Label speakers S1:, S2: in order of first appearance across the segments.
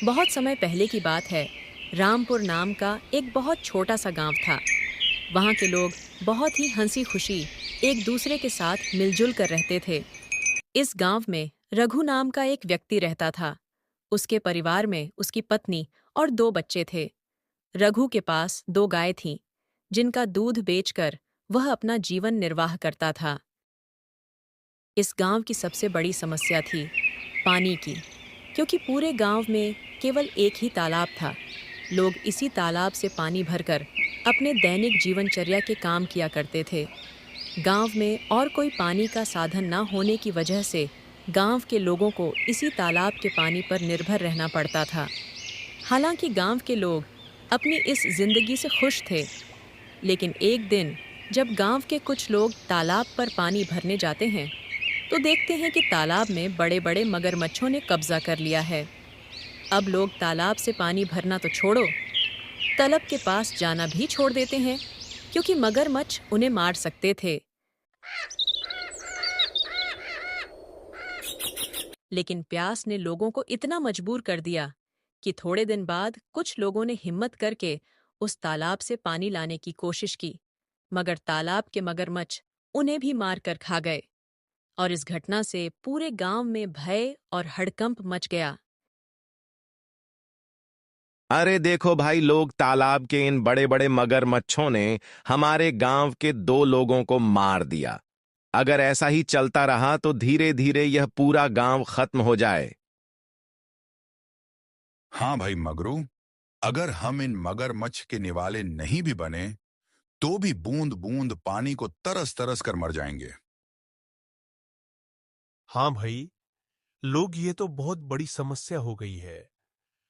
S1: बहुत समय पहले की बात है। रामपुर नाम का एक बहुत छोटा सा गांव था। वहां के लोग बहुत ही हंसी खुशी एक दूसरे के साथ मिलजुल कर रहते थे। इस गांव में रघु नाम का एक व्यक्ति रहता था। उसके परिवार में उसकी पत्नी और दो बच्चे थे। रघु के पास दो गाय थीं, जिनका दूध बेचकर वह अपना जीवन निर्वाह करता था। इस गांव की सबसे बड़ी समस्या थी पानी की, क्योंकि पूरे गांव में केवल एक ही तालाब था। लोग इसी तालाब से पानी भरकर अपने दैनिक जीवनचर्या के काम किया करते थे। गांव में और कोई पानी का साधन न होने की वजह से गांव के लोगों को इसी तालाब के पानी पर निर्भर रहना पड़ता था। हालांकि गांव के लोग अपनी इस जिंदगी से खुश थे, लेकिन एक दिन जब गांव के कुछ लोग तालाब पर पानी भरने जाते हैं, तो देखते हैं कि तालाब में बड़े बड़े मगरमच्छों ने कब्जा कर लिया है। अब लोग तालाब से पानी भरना तो छोड़ो, तलब के पास जाना भी छोड़ देते हैं, क्योंकि मगरमच्छ उन्हें मार सकते थे। लेकिन प्यास ने लोगों को इतना मजबूर कर दिया कि थोड़े दिन बाद कुछ लोगों ने हिम्मत करके उस तालाब से पानी लाने की कोशिश की, मगर तालाब के मगरमच्छ उन्हें भी मार कर खा गए। और इस घटना से पूरे गांव में भय और हड़कंप मच गया।
S2: अरे देखो भाई लोग, तालाब के इन बड़े बड़े मगरमच्छों ने हमारे गांव के दो लोगों को मार दिया। अगर ऐसा ही चलता रहा तो धीरे धीरे यह पूरा गांव खत्म हो जाए।
S3: हाँ भाई मगरू, अगर हम इन मगरमच्छ के निवाले नहीं भी बने तो भी बूंद बूंद पानी को तरस तरस कर मर जाएंगे।
S4: हाँ भाई, लोग ये तो बहुत बड़ी समस्या हो गई है।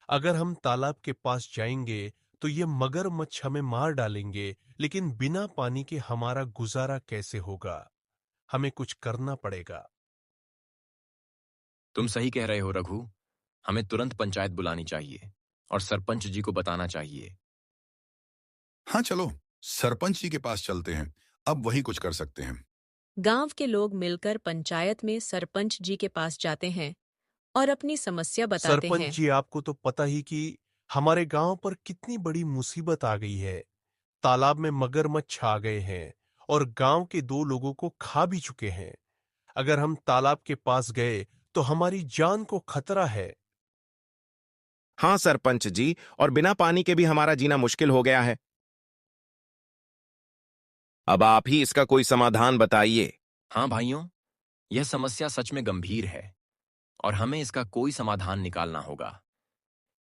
S4: अगर हम तालाब के पास जाएंगे तो ये मगरमच्छ हमें मार डालेंगे, लेकिन बिना पानी के हमारा गुजारा कैसे होगा? हमें कुछ करना पड़ेगा।
S5: तुम सही कह रहे हो रघु। हमें तुरंत पंचायत बुलानी चाहिए और सरपंच जी को बताना चाहिए।
S3: हाँ चलो, सरपंच जी के पास चलते हैं, अब वही कुछ कर सकते हैं।
S1: गांव के लोग मिलकर पंचायत में सरपंच जी के पास जाते हैं और अपनी समस्या बताते
S4: सरपंच
S1: हैं।
S4: जी, आपको तो पता ही कि हमारे गांव पर कितनी बड़ी मुसीबत आ गई है। तालाब में मगरमच्छ आ गए हैं और गांव के दो लोगों को खा भी चुके हैं। अगर हम तालाब के पास गए तो हमारी जान को खतरा है।
S2: हाँ सरपंच जी, और बिना पानी के भी हमारा जीना मुश्किल हो गया है। अब आप ही इसका कोई समाधान बताइए।
S5: हाँ भाइयों, यह समस्या सच में गंभीर है और हमें इसका कोई समाधान निकालना होगा।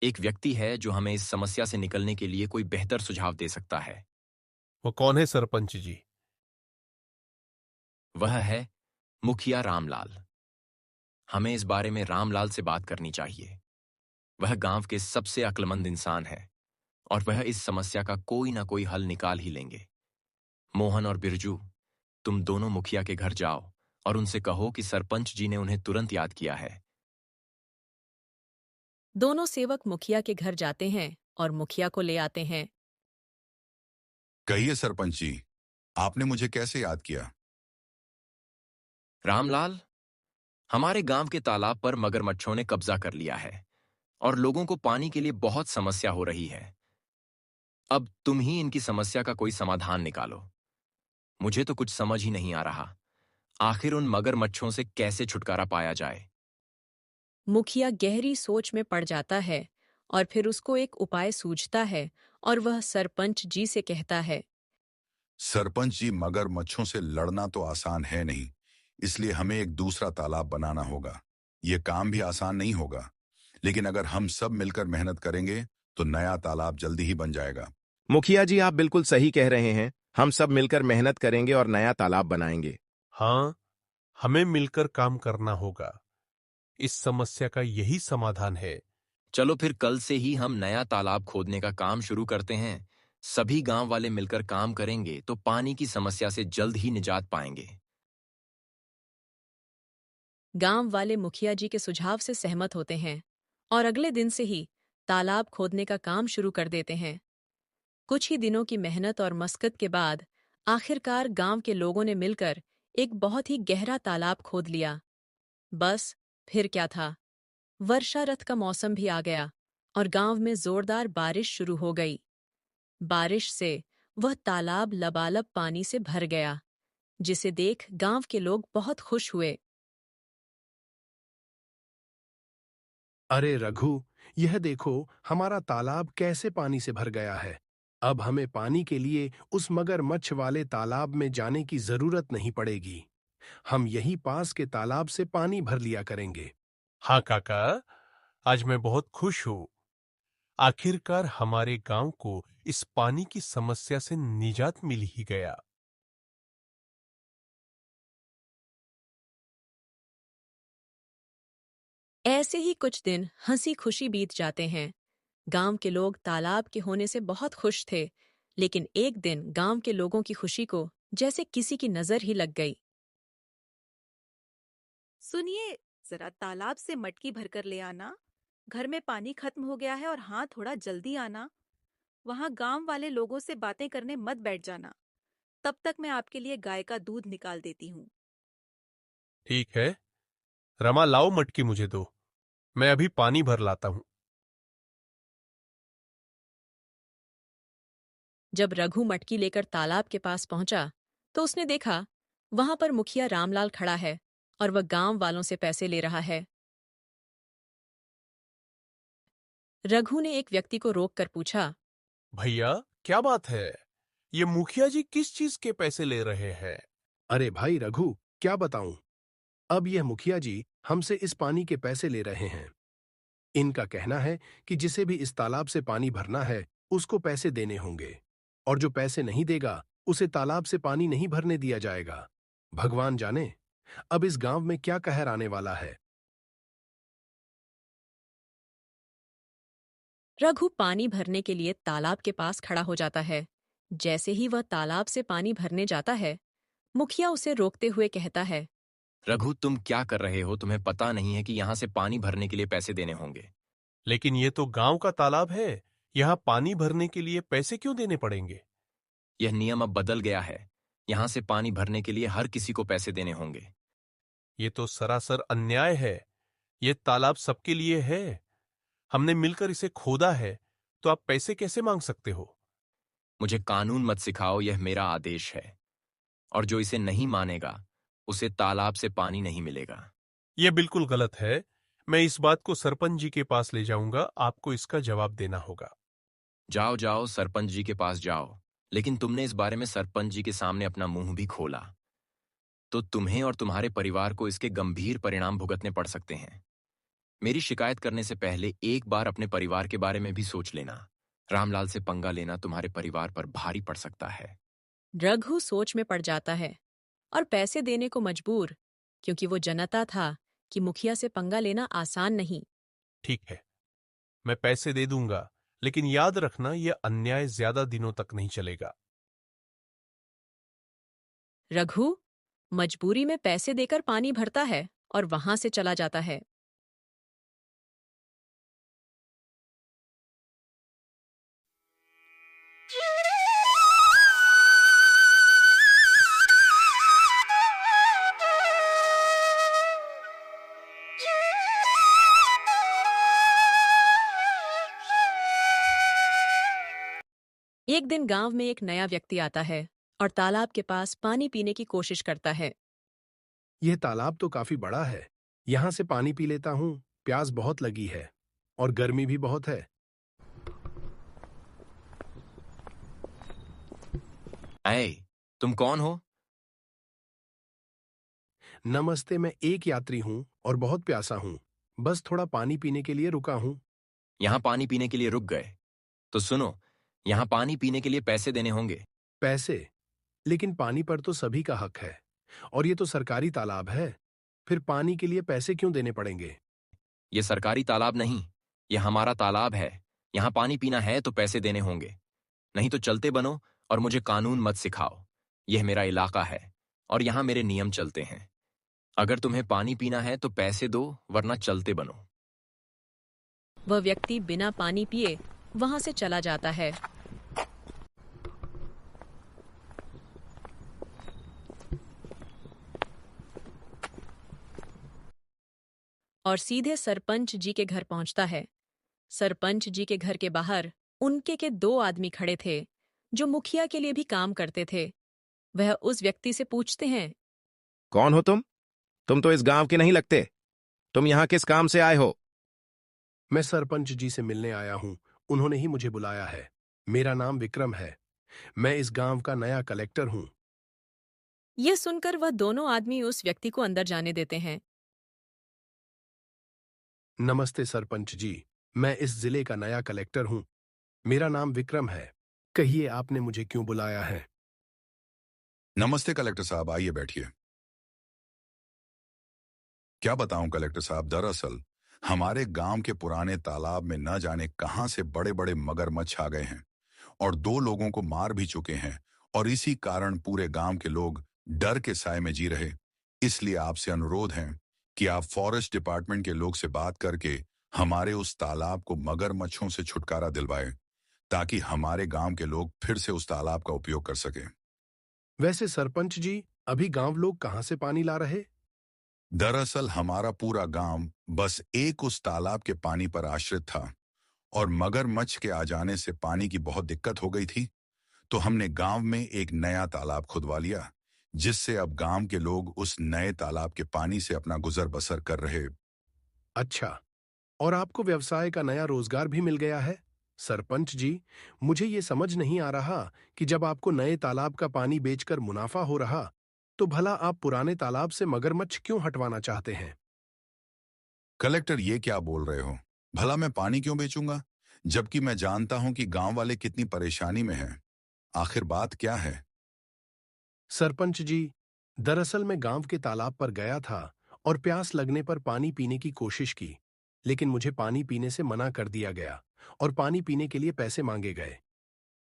S5: एक व्यक्ति है जो हमें इस समस्या से निकलने के लिए कोई बेहतर सुझाव दे सकता है।
S4: वो कौन है सरपंच जी?
S5: वह है मुखिया रामलाल। हमें इस बारे में रामलाल से बात करनी चाहिए। वह गांव के सबसे अक्लमंद इंसान है और वह इस समस्या का कोई ना कोई हल निकाल ही लेंगे। मोहन और बिरजू, तुम दोनों मुखिया के घर जाओ और उनसे कहो कि सरपंच जी ने उन्हें तुरंत याद किया है।
S1: दोनों सेवक मुखिया के घर जाते हैं और मुखिया को ले आते हैं।
S3: कहिए सरपंच जी, आपने मुझे कैसे याद किया?
S5: रामलाल, हमारे गांव के तालाब पर मगरमच्छों ने कब्जा कर लिया है और लोगों को पानी के लिए बहुत समस्या हो रही है। अब तुम ही इनकी समस्या का कोई समाधान निकालो। मुझे तो कुछ समझ ही नहीं आ रहा, आखिर उन मगरमच्छों से कैसे छुटकारा पाया जाए।
S1: मुखिया गहरी सोच में पड़ जाता है और फिर उसको एक उपाय सूझता है और वह सरपंच जी से कहता है।
S3: सरपंच जी, मगरमच्छों से लड़ना तो आसान है नहीं, इसलिए हमें एक दूसरा तालाब बनाना होगा। ये काम भी आसान नहीं होगा, लेकिन अगर हम सब मिलकर मेहनत करेंगे तो नया तालाब जल्दी ही बन जाएगा।
S2: मुखिया जी, आप बिल्कुल सही कह रहे हैं। हम सब मिलकर मेहनत करेंगे और नया तालाब बनाएंगे।
S4: हाँ, हमें मिलकर काम करना होगा। इस समस्या का यही समाधान है।
S5: चलो फिर कल से ही हम नया तालाब खोदने का काम शुरू करते हैं। सभी गांव वाले मिलकर काम करेंगे तो पानी की समस्या से जल्द ही निजात पाएंगे।
S1: गांव वाले मुखिया जी के सुझाव से सहमत होते हैं और अगले दिन से ही तालाब खोदने का काम शुरू कर देते हैं। कुछ ही दिनों की मेहनत और मशक्कत के बाद आखिरकार गांव के लोगों ने मिलकर एक बहुत ही गहरा तालाब खोद लिया। बस फिर क्या था, वर्षा रथ का मौसम भी आ गया और गांव में जोरदार बारिश शुरू हो गई। बारिश से वह तालाब लबालब पानी से भर गया, जिसे देख गांव के लोग बहुत खुश हुए।
S6: अरे रघु, यह देखो हमारा तालाब कैसे पानी से भर गया है। अब हमें पानी के लिए उस मगरमच्छ वाले तालाब में जाने की जरूरत नहीं पड़ेगी। हम यही पास के तालाब से पानी भर लिया करेंगे।
S4: हाँ काका, आज मैं बहुत खुश हूँ। आखिरकार हमारे गांव को इस पानी की समस्या से निजात मिल ही गया।
S1: ऐसे ही कुछ दिन हंसी खुशी बीत जाते हैं। गांव के लोग तालाब के होने से बहुत खुश थे, लेकिन एक दिन गांव के लोगों की खुशी को जैसे किसी की नजर ही लग गई।
S7: सुनिए, जरा तालाब से मटकी भरकर ले आना। घर में पानी खत्म हो गया है और हाँ, थोड़ा जल्दी आना। वहां गांव वाले लोगों से बातें करने मत बैठ जाना। तब तक मैं आपके लिए गाय का दूध निकाल देती हूँ।
S4: ठीक है, रमा लाओ मटकी मुझे दो। मैं अभी पानी भर लाता हूँ।
S1: जब रघु मटकी लेकर तालाब के पास पहुंचा, तो उसने देखा वहां पर मुखिया रामलाल खड़ा है और वह गांव वालों से पैसे ले रहा है। रघु ने एक व्यक्ति को रोककर पूछा,
S4: भैया, क्या बात है? ये मुखिया जी किस चीज के पैसे ले रहे हैं?
S6: अरे भाई रघु, क्या बताऊं। अब यह मुखिया जी हमसे इस पानी के पैसे ले रहे हैं। इनका कहना है कि जिसे भी इस तालाब से पानी भरना है उसको पैसे देने होंगे, और जो पैसे नहीं देगा उसे तालाब से पानी नहीं भरने दिया जाएगा। भगवान जाने अब इस गांव में क्या कहर आने वाला है।
S1: रघु पानी भरने के लिए तालाब के पास खड़ा हो जाता है। जैसे ही वह तालाब से पानी भरने जाता है, मुखिया उसे रोकते हुए कहता है,
S5: रघु, तुम क्या कर रहे हो? तुम्हें पता नहीं है कि यहाँ से पानी भरने के लिए पैसे देने होंगे?
S4: लेकिन ये तो गांव का तालाब है। यहाँ पानी भरने के लिए पैसे क्यों देने पड़ेंगे?
S5: यह नियम अब बदल गया है। यहाँ से पानी भरने के लिए हर किसी को पैसे देने होंगे।
S4: ये तो सरासर अन्याय है। ये तालाब सबके लिए है। हमने मिलकर इसे खोदा है, तो आप पैसे कैसे मांग सकते हो?
S5: मुझे कानून मत सिखाओ, यह मेरा आदेश है। और जो इसे नहीं मानेगा, उसे तालाब से पानी नहीं मिलेगा।
S4: यह बिल्कुल गलत है। मैं इस बात को सरपंच जी के पास ले जाऊंगा। आपको इसका जवाब देना होगा।
S5: जाओ जाओ, सरपंच जी के पास जाओ। लेकिन तुमने इस बारे में सरपंच जी के सामने अपना मुंह भी खोला, तो तुम्हें और तुम्हारे परिवार को इसके गंभीर परिणाम भुगतने पड़ सकते हैं। मेरी शिकायत करने से पहले एक बार अपने परिवार के बारे में भी सोच लेना। रामलाल से पंगा लेना तुम्हारे परिवार पर भारी पड़ सकता है।
S1: रघु सोच में पड़ जाता है और पैसे देने को मजबूर, क्योंकि वो जानता था कि मुखिया से पंगा लेना आसान नहीं।
S4: ठीक है, मैं पैसे दे दूंगा, लेकिन याद रखना यह अन्याय ज्यादा दिनों तक नहीं चलेगा।
S1: रघु मजबूरी में पैसे देकर पानी भरता है और वहां से चला जाता है। एक दिन गांव में एक नया व्यक्ति आता है और तालाब के पास पानी पीने की कोशिश करता है।
S6: यह तालाब तो काफी बड़ा है। यहां से पानी पी लेता हूं। प्यास बहुत लगी है और गर्मी भी बहुत है।
S5: ऐ, तुम कौन हो?
S6: नमस्ते, मैं एक यात्री हूं और बहुत प्यासा हूं। बस थोड़ा पानी पीने के लिए रुका हूं।
S5: यहाँ पानी पीने के लिए रुक गए? तो सुनो, यहाँ पानी पीने के लिए पैसे देने होंगे।
S6: पैसे? लेकिन पानी पर तो सभी का हक है, और ये तो सरकारी तालाब है। फिर पानी के लिए पैसे क्यों देने पड़ेंगे?
S5: यह सरकारी तालाब नहीं, यह हमारा तालाब है। यहाँ पानी पीना है तो पैसे देने होंगे, नहीं तो चलते बनो और मुझे कानून मत सिखाओ। यह मेरा इलाका है और यहाँ मेरे नियम चलते हैं। अगर तुम्हें पानी पीना है तो पैसे दो, वरना चलते बनो।
S1: वह व्यक्ति बिना पानी पिए वहां से चला जाता है। और सीधे सरपंच जी के घर पहुंचता है। सरपंच जी के घर के बाहर उनके के दो आदमी खड़े थे जो मुखिया के लिए भी काम करते थे। वह उस व्यक्ति से पूछते हैं,
S2: कौन हो तुम? तुम तो इस गांव के नहीं लगते। तुम यहाँ किस काम से आए हो?
S6: मैं सरपंच जी से मिलने आया हूँ। उन्होंने ही मुझे बुलाया है। मेरा नाम विक्रम है। मैं इस गांव का नया कलेक्टर हूँ।
S1: यह सुनकर वह दोनों आदमी उस व्यक्ति को अंदर जाने देते हैं।
S6: नमस्ते सरपंच जी। मैं इस जिले का नया कलेक्टर हूँ। मेरा नाम विक्रम है। कहिए आपने मुझे क्यों बुलाया है?
S3: नमस्ते कलेक्टर साहब, आइए बैठिए। क्या बताऊं कलेक्टर साहब, दरअसल हमारे गांव के पुराने तालाब में न जाने कहां से बड़े बड़े मगरमच्छ आ गए हैं और दो लोगों को मार भी चुके हैं। और इसी कारण पूरे गांव के लोग डर के साए में जी रहे। इसलिए आपसे अनुरोध है कि आप फॉरेस्ट डिपार्टमेंट के लोग से बात करके हमारे उस तालाब को मगरमच्छों से छुटकारा दिलवाएं, ताकि हमारे गांव के लोग फिर से उस तालाब का उपयोग कर सकें।
S6: वैसे सरपंच जी, अभी गांव लोग कहाँ से पानी ला रहे?
S3: दरअसल हमारा पूरा गांव बस एक उस तालाब के पानी पर आश्रित था और मगरमच्छ के आ जाने से पानी की बहुत दिक्कत हो गई थी। तो हमने गांव में एक नया तालाब खुदवा लिया, जिससे अब गांव के लोग उस नए तालाब के पानी से अपना गुजर बसर कर रहे।
S6: अच्छा, और आपको व्यवसाय का नया रोजगार भी मिल गया है? सरपंच जी, मुझे ये समझ नहीं आ रहा कि जब आपको नए तालाब का पानी बेचकर मुनाफा हो रहा, तो भला आप पुराने तालाब से मगरमच्छ क्यों हटवाना चाहते हैं?
S3: कलेक्टर, ये क्या बोल रहे हो? भला मैं पानी क्यों बेचूंगा, जबकि मैं जानता हूं कि गांव वाले कितनी परेशानी में हैं। आखिर बात क्या है?
S6: सरपंच जी, दरअसल मैं गांव के तालाब पर गया था और प्यास लगने पर पानी पीने की कोशिश की, लेकिन मुझे पानी पीने से मना कर दिया गया और पानी पीने के लिए पैसे मांगे गए।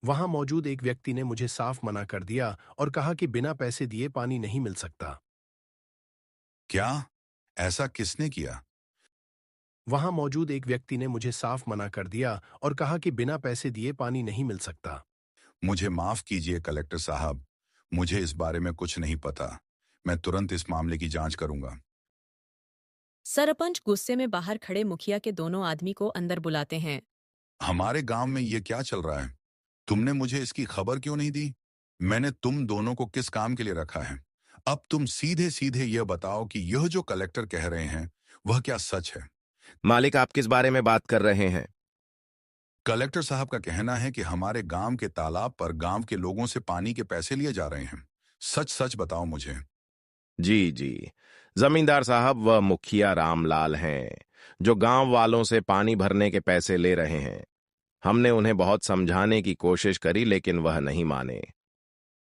S6: वहां मौजूद एक व्यक्ति ने मुझे साफ मना कर दिया और कहा कि बिना पैसे दिए पानी नहीं मिल सकता।
S3: क्या? ऐसा किसने किया?
S6: वहां मौजूद एक व्यक्ति ने मुझे साफ मना कर दिया और कहा कि बिना पैसे दिए पानी नहीं मिल सकता।
S3: मुझे माफ कीजिए कलेक्टर साहब, मुझे इस बारे में कुछ नहीं पता। मैं तुरंत इस मामले की जांच करूंगा।
S1: सरपंच गुस्से में बाहर खड़े मुखिया के दोनों आदमी को अंदर बुलाते हैं।
S3: हमारे गांव में ये क्या चल रहा है? तुमने मुझे इसकी खबर क्यों नहीं दी? मैंने तुम दोनों को किस काम के लिए रखा है? अब तुम सीधे सीधे यह बताओ कि यह जो कलेक्टर कह रहे हैं वह क्या सच है?
S2: मालिक, आप किस बारे में बात कर रहे हैं?
S3: कलेक्टर साहब का कहना है कि हमारे गांव के तालाब पर गांव के लोगों से पानी के पैसे लिए जा रहे हैं। सच सच बताओ मुझे।
S2: जी जी, जमींदार साहब, वह मुखिया रामलाल हैं जो गांव वालों से पानी भरने के पैसे ले रहे हैं। हमने उन्हें बहुत समझाने की कोशिश करी, लेकिन वह नहीं माने।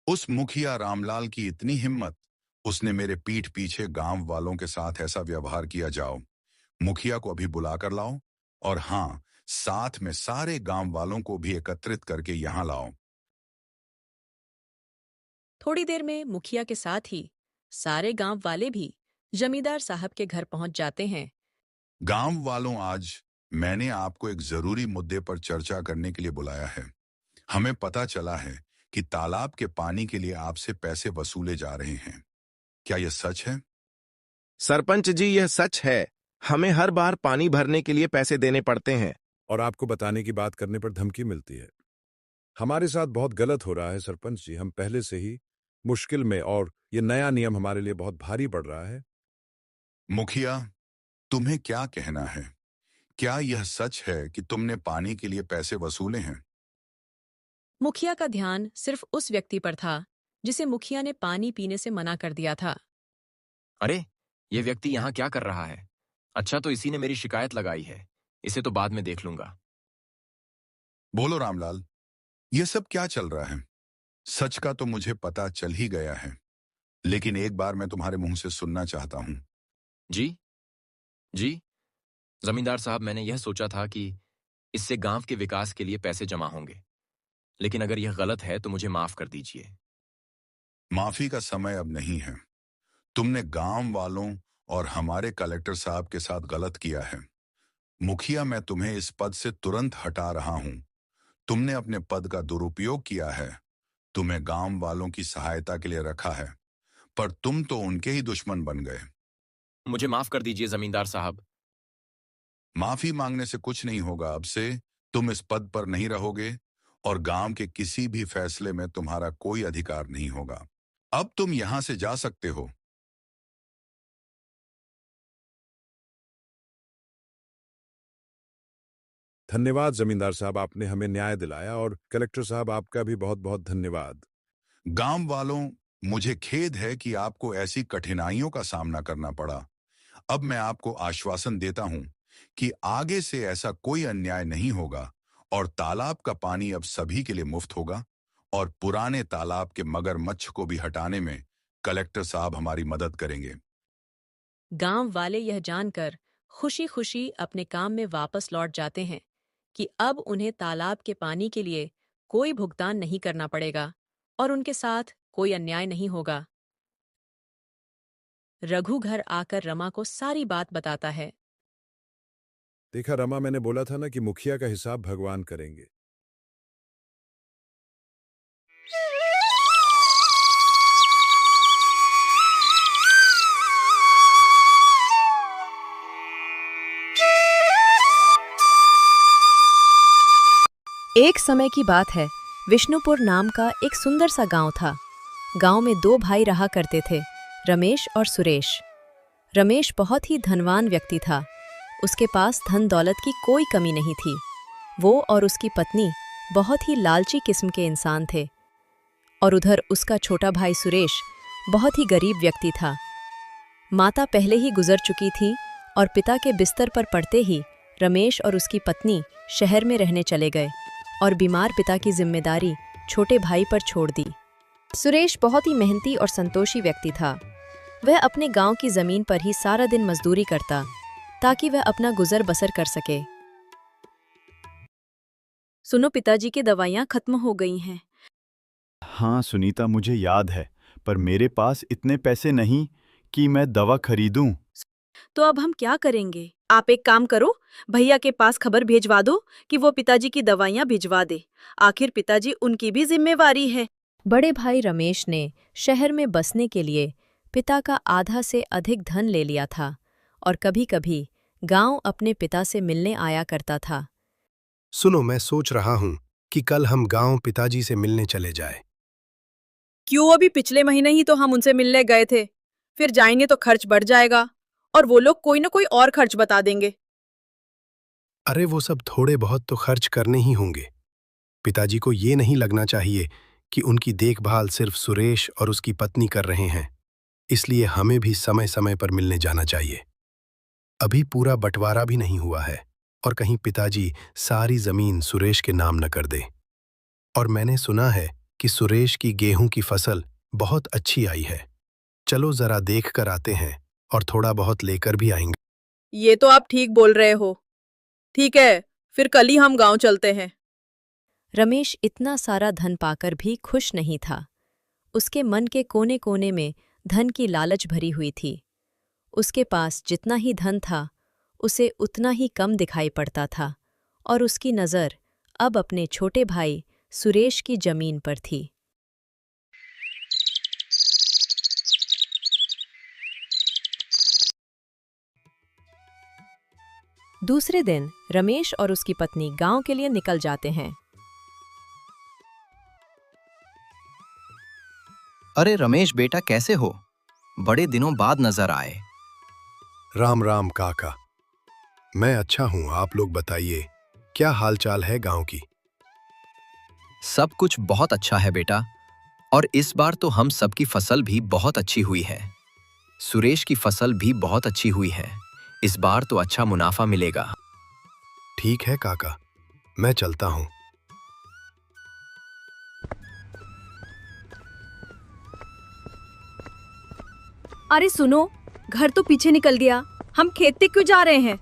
S3: उस मुखिया रामलाल की इतनी हिम्मत, उसने मेरे पीठ पीछे गांव वालों के साथ ऐसा व्यवहार किया। जाओ, मुखिया को अभी बुला कर लाओ, और हाँ, साथ में सारे गांव वालों को भी एकत्रित करके यहां लाओ।
S1: थोड़ी देर में मुखिया के साथ ही सारे गांव वाले भी जमींदार साहब के घर पहुंच जाते हैं।
S3: गांव वालों, आज मैंने आपको एक जरूरी मुद्दे पर चर्चा करने के लिए बुलाया है। हमें पता चला है कि तालाब के पानी के लिए आपसे पैसे वसूले जा रहे हैं। क्या यह सच है?
S2: सरपंच जी, यह सच है। हमें हर बार पानी भरने के लिए पैसे देने पड़ते हैं।
S8: और आपको बताने की बात करने पर धमकी मिलती है। हमारे साथ बहुत गलत हो रहा है सरपंच जी। हम पहले से ही मुश्किल में, और ये नया नियम हमारे लिए बहुत भारी पड़ रहा है।
S3: मुखिया, तुम्हें क्या कहना है? क्या यह सच है कि तुमने पानी के लिए पैसे वसूले हैं?
S1: मुखिया का ध्यान सिर्फ उस व्यक्ति पर था जिसे मुखिया ने पानी पीने से मना कर दिया था।
S5: अरे, ये व्यक्ति यहाँ क्या कर रहा है? अच्छा, तो इसी ने मेरी शिकायत लगाई है। इसे तो बाद में देख लूंगा।
S3: बोलो रामलाल, यह सब क्या चल रहा है? सच का तो मुझे पता चल ही गया है, लेकिन एक बार मैं तुम्हारे मुंह से सुनना चाहता हूं।
S5: जी जी, जमींदार साहब, मैंने यह सोचा था कि इससे गांव के विकास के लिए पैसे जमा होंगे, लेकिन अगर यह गलत है तो मुझे माफ कर दीजिए।
S3: माफी का समय अब नहीं है। तुमने गांव वालों और हमारे कलेक्टर साहब के साथ गलत किया है। मुखिया, मैं तुम्हें इस पद से तुरंत हटा रहा हूं। तुमने अपने पद का दुरुपयोग किया है। तुम्हें गांव वालों की सहायता के लिए रखा है, पर तुम तो उनके ही दुश्मन बन गए।
S5: मुझे माफ कर दीजिए जमींदार साहब।
S3: माफी मांगने से कुछ नहीं होगा। अब से तुम इस पद पर नहीं रहोगे और गांव के किसी भी फैसले में तुम्हारा कोई अधिकार नहीं होगा। अब तुम यहां से जा सकते हो।
S8: धन्यवाद जमींदार साहब, आपने हमें न्याय दिलाया, और कलेक्टर साहब आपका भी बहुत बहुत धन्यवाद।
S3: गांव वालों, मुझे खेद है कि आपको ऐसी कठिनाइयों का सामना करना पड़ा। अब मैं आपको आश्वासन देता हूं कि आगे से ऐसा कोई अन्याय नहीं होगा और तालाब का पानी अब सभी के लिए मुफ्त होगा और पुराने तालाब के मगरमच्छ को भी हटाने में कलेक्टर साहब हमारी मदद करेंगे।
S1: गांव वाले यह जानकर खुशी-खुशी अपने काम में वापस लौट जाते हैं कि अब उन्हें तालाब के पानी के लिए कोई भुगतान नहीं करना पड़ेगा और उनके साथ कोई अन्याय नहीं होगा। रघु घर आकर रमा को सारी बात बताता है।
S8: देखा रमा, मैंने बोला था ना कि मुखिया का हिसाब भगवान करेंगे।
S1: एक समय की बात है, विष्णुपुर नाम का एक सुंदर सा गांव था। गांव में दो भाई रहा करते थे, रमेश और सुरेश। रमेश बहुत ही धनवान व्यक्ति था। उसके पास धन दौलत की कोई कमी नहीं थी। वो और उसकी पत्नी बहुत ही लालची किस्म के इंसान थे। और उधर उसका छोटा भाई सुरेश बहुत ही गरीब व्यक्ति था। माता पहले ही गुजर चुकी थी और पिता के बिस्तर पर पड़ते ही रमेश और उसकी पत्नी शहर में रहने चले गए और बीमार पिता की जिम्मेदारी छोटे भाई पर छोड़ दी। सुरेश बहुत ही मेहनती और संतोषी व्यक्ति था। वह अपने गांव की जमीन पर ही सारा दिन मजदूरी करता ताकि वह अपना गुजर बसर कर सके। सुनो, पिताजी की दवाइयाँ खत्म हो गई हैं।
S9: हाँ सुनीता, मुझे याद है, पर मेरे पास इतने पैसे नहीं कि मैं दवा खरीदूं।
S1: तो अब हम क्या करेंगे? आप एक काम करो, भैया के पास खबर भेजवा दो कि वो पिताजी की दवाइयाँ भिजवा दे। आखिर पिताजी उनकी भी जिम्मेवारी है। बड़े भाई रमेश ने शहर में बसने के लिए पिता का आधा से अधिक धन ले लिया था और कभी-कभी गांव अपने पिता से मिलने आया करता था।
S6: सुनो, मैं सोच रहा हूँ कि कल हम गांव पिताजी से मिलने चले जाए।
S10: क्यों? अभी पिछले महीने ही तो हम उनसे मिलने गए थे। फिर जाएंगे तो खर्च बढ़ जाएगा और वो लोग कोई ना कोई और खर्च बता देंगे।
S6: अरे वो सब थोड़े बहुत तो खर्च करने ही होंगे। पिताजी को ये नहीं लगना चाहिए कि उनकी देखभाल सिर्फ सुरेश और उसकी पत्नी कर रहे हैं, इसलिए हमें भी समय समय पर मिलने जाना चाहिए। अभी पूरा बंटवारा भी नहीं हुआ है और कहीं पिताजी सारी जमीन सुरेश के नाम न कर दे। और मैंने सुना है कि सुरेश की गेहूं की फसल बहुत अच्छी आई है। चलो जरा देख कर आते हैं और थोड़ा बहुत लेकर भी आएंगे।
S10: ये तो आप ठीक बोल रहे हो। ठीक है, फिर कल ही हम गांव चलते हैं।
S1: रमेश इतना सारा धन पाकर भी खुश नहीं था। उसके मन के कोने-कोने में धन की लालच भरी हुई थी। उसके पास जितना ही धन था, उसे उतना ही कम दिखाई पड़ता था और उसकी नज़र अब अपने छोटे भाई सुरेश की जमीन पर थी। दूसरे दिन रमेश और उसकी पत्नी गांव के लिए निकल जाते हैं।
S11: अरे रमेश बेटा, कैसे हो? बड़े दिनों बाद नजर आए।
S6: राम राम काका, मैं अच्छा हूँ। आप लोग बताइए, क्या हालचाल है गांव की?
S11: सब कुछ बहुत अच्छा है बेटा, और इस बार तो हम सबकी फसल भी बहुत अच्छी हुई है। सुरेश की फसल भी बहुत अच्छी हुई है। इस बार तो अच्छा मुनाफा मिलेगा।
S6: ठीक है काका, मैं चलता हूँ।
S10: अरे सुनो, घर तो पीछे निकल गया। हम खेत तक क्यों जा रहे हैं?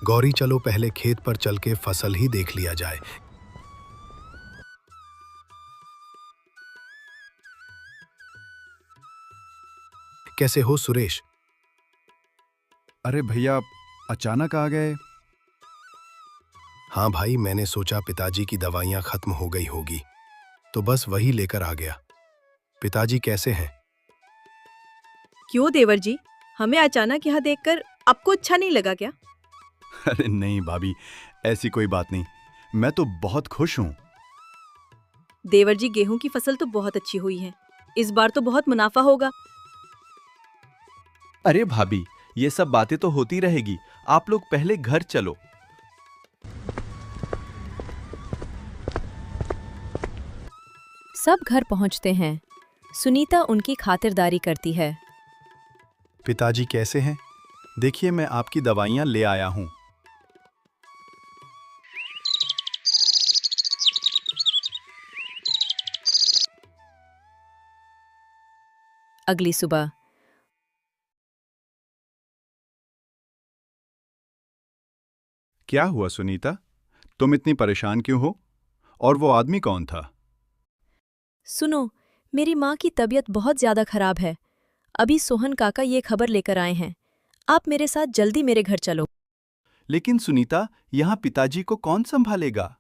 S6: गौरी, चलो पहले खेत पर चल के फसल ही देख लिया जाए। कैसे हो सुरेश?
S9: अरे भैया, अचानक आ गए।
S6: हाँ भाई, मैंने सोचा पिताजी की दवाइयाँ खत्म हो गई होगी, तो बस वही लेकर आ गया। पिताजी कैसे हैं?
S10: क्यों देवर जी, हमें अचानक यहाँ देखकर आपको अच्छा नहीं लगा क्या?
S9: अरे नहीं भाभी, ऐसी कोई बात नहीं। मैं तो बहुत खुश हूँ।
S10: देवर जी, गेहूं की फसल तो बहुत अच्छी हुई है। इस बार तो बहुत मुनाफा होगा।
S9: अरे भाभी, ये सब बातें तो होती रहेगी। आप लोग पहले घर चलो।
S1: सब घर पहुंचते हैं। सुनीता उनकी खातिरदारी करती है।
S9: पिताजी कैसे हैं? देखिए, मैं आपकी दवाइयाँ ले आया हूँ।
S1: अगली सुबह
S9: क्या हुआ सुनीता? तुम इतनी परेशान क्यों हो? और वो आदमी कौन था?
S1: सुनो, मेरी माँ की तबीयत बहुत ज्यादा खराब है। अभी सोहन काका ये खबर लेकर आए हैं। आप मेरे साथ जल्दी मेरे घर चलो।
S9: लेकिन सुनीता, यहाँ पिताजी को कौन संभालेगा?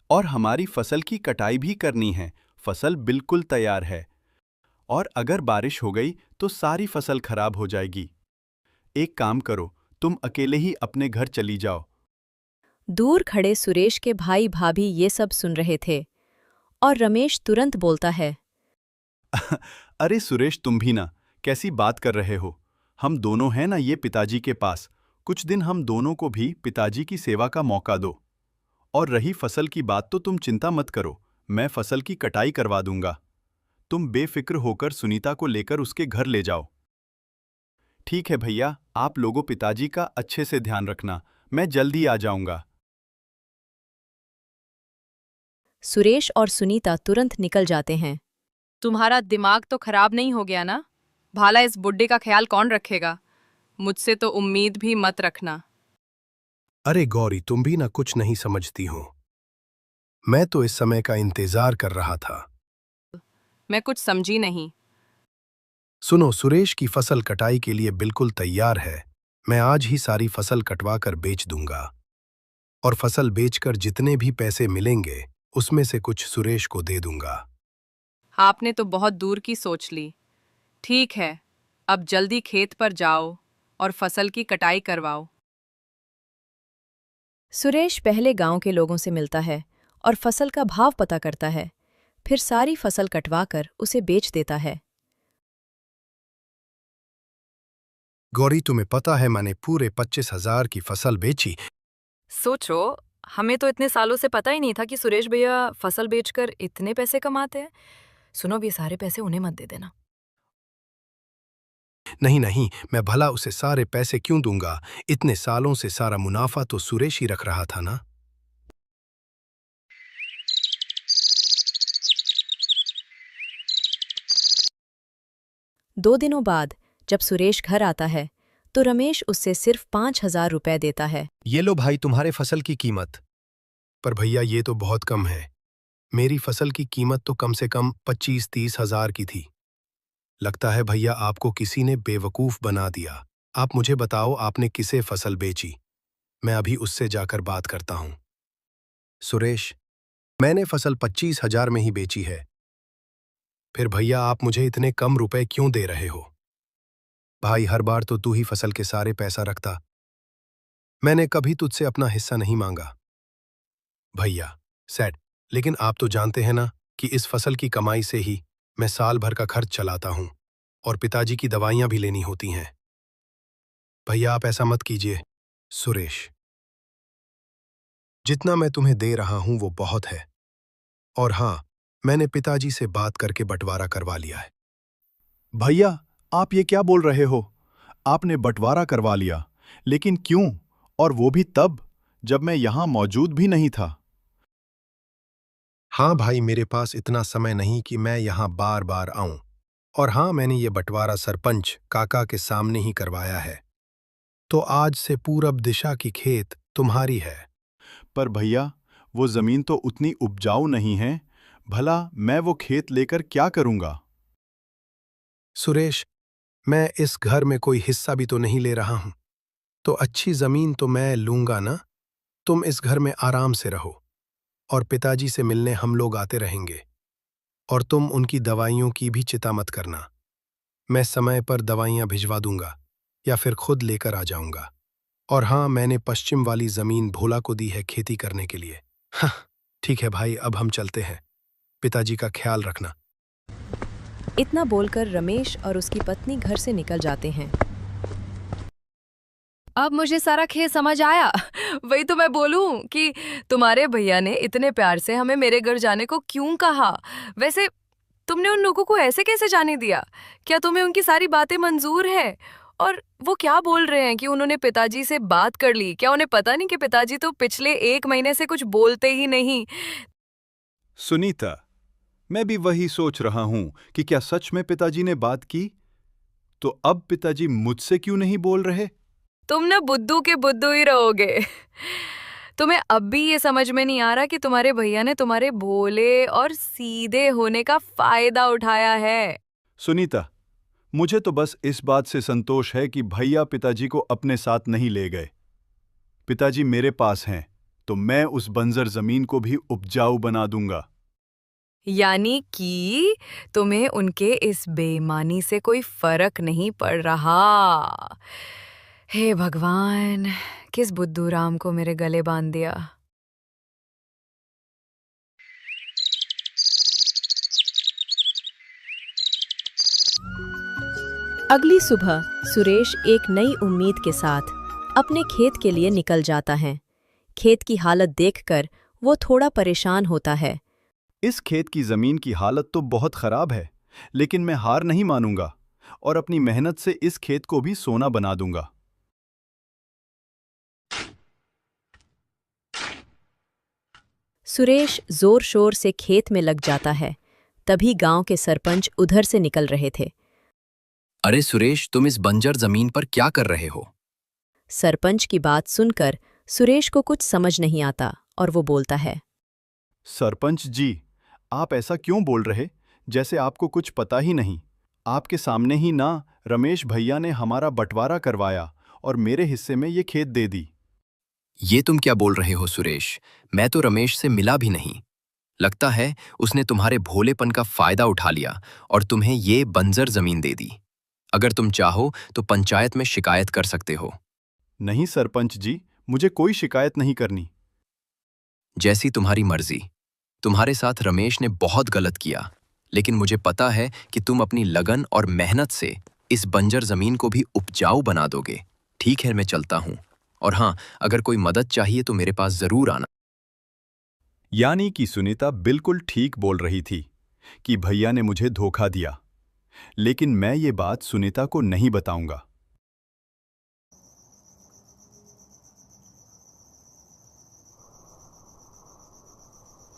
S9: और हमारी फसल की कटाई भी करनी है। फसल बिल्कुल तैयार है। और अगर बारिश हो गई तो सारी फसल खराब हो जाएगी। एक काम करो, तुम अकेले ही अपने घर चली जाओ।
S1: दूर खड़े सुरेश के भाई भाभी ये सब सुन रहे थे और रमेश तुरंत बोलता है।
S9: अरे सुरेश, तुम भी ना, कैसी बात कर रहे हो? हम दोनों हैं ना ये पिताजी के पास। कुछ दिन हम दोनों को भी पिताजी की सेवा का मौका दो। और रही फसल की बात तो तुम चिंता मत करो, मैं फसल की कटाई करवा दूंगा। तुम बेफिक्र होकर सुनीता को लेकर उसके घर ले जाओ। ठीक है भैया, आप लोगों पिताजी का अच्छे से ध्यान रखना। मैं जल्दी आ जाऊंगा।
S1: सुरेश और सुनीता तुरंत निकल जाते हैं।
S10: तुम्हारा दिमाग तो खराब नहीं हो गया ना? भाला इस बुड्ढे का ख्याल कौन रखेगा? मुझसे तो उम्मीद भी मत रखना।
S6: अरे गौरी, तुम भी ना कुछ नहीं समझती हो। मैं तो इस समय का इंतजार कर रहा था।
S10: मैं कुछ समझी नहीं।
S6: सुनो, सुरेश की फसल कटाई के लिए बिल्कुल तैयार है। मैं आज ही सारी फसल कटवा कर बेच दूंगा। और फसल बेचकर जितने भी पैसे मिलेंगे उसमें से कुछ सुरेश को दे दूंगा।
S10: आपने तो बहुत दूर की सोच ली। ठीक है, अब जल्दी खेत पर जाओ और फसल की कटाई करवाओ।
S1: सुरेश पहले गांव के लोगों से मिलता है और फसल का भाव पता करता है। फिर सारी फसल कटवाकर उसे बेच देता है।
S6: गौरी, तुम्हें पता है मैंने पूरे 25,000 की फसल बेची।
S10: सोचो, हमें तो इतने सालों से पता ही नहीं था कि सुरेश भैया फसल बेचकर इतने पैसे कमाते हैं। सुनो, भी सारे पैसे उन्हें मत दे देना।
S6: नहीं नहीं, मैं भला उसे सारे पैसे क्यों दूंगा? इतने सालों से सारा मुनाफा तो सुरेश ही रख रहा था ना।
S1: 2 दिनों बाद जब सुरेश घर आता है तो रमेश उससे सिर्फ 5,000 रुपए देता है।
S6: ये लो भाई, तुम्हारे फसल की कीमत। पर भैया, ये तो बहुत कम है। मेरी फसल की कीमत तो कम से कम 25-30 हजार की थी। लगता है भैया आपको किसी ने बेवकूफ बना दिया। आप मुझे बताओ, आपने किसे फसल बेची? मैं अभी उससे जाकर बात करता हूं। सुरेश, मैंने फसल 25,000 में ही बेची है। फिर भैया आप मुझे इतने कम रुपए क्यों दे रहे हो? भाई, हर बार तो तू ही फसल के सारे पैसा रखता। मैंने कभी तुझसे अपना हिस्सा नहीं मांगा। भैया सेठ, लेकिन आप तो जानते हैं ना कि इस फसल की कमाई से ही मैं साल भर का खर्च चलाता हूं और पिताजी की दवाइयां भी लेनी होती हैं। भैया आप ऐसा मत कीजिए। सुरेश, जितना मैं तुम्हें दे रहा हूं वो बहुत है। और हां, मैंने पिताजी से बात करके बंटवारा करवा लिया है।
S9: भैया, आप ये क्या बोल रहे हो? आपने बंटवारा करवा लिया, लेकिन क्यों? और वो भी तब जब मैं यहाँ मौजूद भी नहीं था।
S6: हाँ भाई, मेरे पास इतना समय नहीं कि मैं यहाँ बार बार आऊं। और हाँ, मैंने ये बंटवारा सरपंच काका के सामने ही करवाया है। तो आज से पूरब दिशा की खेत तुम्हारी है।
S9: पर भैया, वो जमीन तो उतनी उपजाऊ नहीं है। भला मैं वो खेत लेकर क्या करूंगा?
S6: सुरेश, मैं इस घर में कोई हिस्सा भी तो नहीं ले रहा हूं। तो अच्छी जमीन तो मैं लूंगा ना। तुम इस घर में आराम से रहो और पिताजी से मिलने हम लोग आते रहेंगे। और तुम उनकी दवाइयों की भी चिंता मत करना। मैं समय पर दवाइयां भिजवा दूंगा। या फिर खुद लेकर आ जाऊंगा। और हाँ, मैंने पश्चिम वाली जमीन भोला को दी है खेती करने के लिए। हाँ, ठीक है भाई, अब हम चलते हैं। पिताजी का ख्याल रखना।
S1: इतना बोलकर रमेश और उसकी पत्नी घर से निकल जाते हैं।
S12: अब मुझे सारा खेल समझ आया। वही तो मैं बोलूं कि तुम्हारे भैया ने इतने प्यार से हमें मेरे घर जाने को क्यों कहा। वैसे तुमने उन लोगों को ऐसे कैसे जाने दिया? क्या तुम्हें उनकी सारी बातें मंजूर है? और वो क्या बोल रहे हैं कि उन्होंने पिताजी से बात कर ली? क्या उन्हें पता नहीं कि पिताजी तो पिछले 1 महीने से कुछ बोलते ही नहीं?
S9: सुनीता, मैं भी वही सोच रहा हूं कि क्या सच में पिताजी ने बात की? तो अब पिताजी मुझसे क्यों नहीं बोल रहे?
S12: तुम ना बुद्धू के बुद्धू ही रहोगे। तुम्हें अब भी ये समझ में नहीं आ रहा कि तुम्हारे भैया ने तुम्हारे भोले और सीधे होने का फायदा उठाया है।
S9: सुनीता, मुझे तो बस इस बात से संतोष है कि भैया पिताजी को अपने साथ नहीं ले गए। पिताजी मेरे पास हैं, तो मैं उस बंजर जमीन को भी उपजाऊ बना दूंगा।
S12: यानी कि तुम्हें उनके इस बेईमानी से कोई फर्क नहीं पड़ रहा। हे भगवान, किस बुद्धू राम को मेरे गले बांध दिया।
S1: अगली सुबह सुरेश एक नई उम्मीद के साथ अपने खेत के लिए निकल जाता है। खेत की हालत देखकर वो थोड़ा परेशान होता है।
S9: इस खेत की जमीन की हालत तो बहुत खराब है, लेकिन मैं हार नहीं मानूंगा और अपनी मेहनत से इस खेत को भी सोना बना दूंगा।
S1: सुरेश जोर शोर से खेत में लग जाता है। तभी गांव के सरपंच उधर से निकल रहे थे।
S11: अरे सुरेश, तुम इस बंजर जमीन पर क्या कर रहे हो?
S1: सरपंच की बात सुनकर सुरेश को कुछ समझ नहीं आता और वो बोलता है।
S9: सरपंच जी, आप ऐसा क्यों बोल रहे, जैसे आपको कुछ पता ही नहीं? आपके सामने ही ना रमेश भैया ने हमारा बंटवारा करवाया और मेरे हिस्से में ये खेत दे दी।
S11: ये तुम क्या बोल रहे हो सुरेश? मैं तो रमेश से मिला भी नहीं। लगता है उसने तुम्हारे भोलेपन का फायदा उठा लिया और तुम्हें ये बंजर जमीन दे दी। अगर तुम चाहो तो पंचायत में शिकायत कर सकते हो।
S9: नहीं सरपंच जी, मुझे कोई शिकायत नहीं करनी।
S11: जैसी तुम्हारी मर्जी। तुम्हारे साथ रमेश ने बहुत गलत किया, लेकिन मुझे पता है कि तुम अपनी लगन और मेहनत से इस बंजर जमीन को भी उपजाऊ बना दोगे। ठीक है, मैं चलता हूं। और हाँ, अगर कोई मदद चाहिए तो मेरे पास जरूर आना।
S9: यानी कि सुनीता बिल्कुल ठीक बोल रही थी कि भैया ने मुझे धोखा दिया, लेकिन मैं ये बात सुनीता को नहीं बताऊंगा।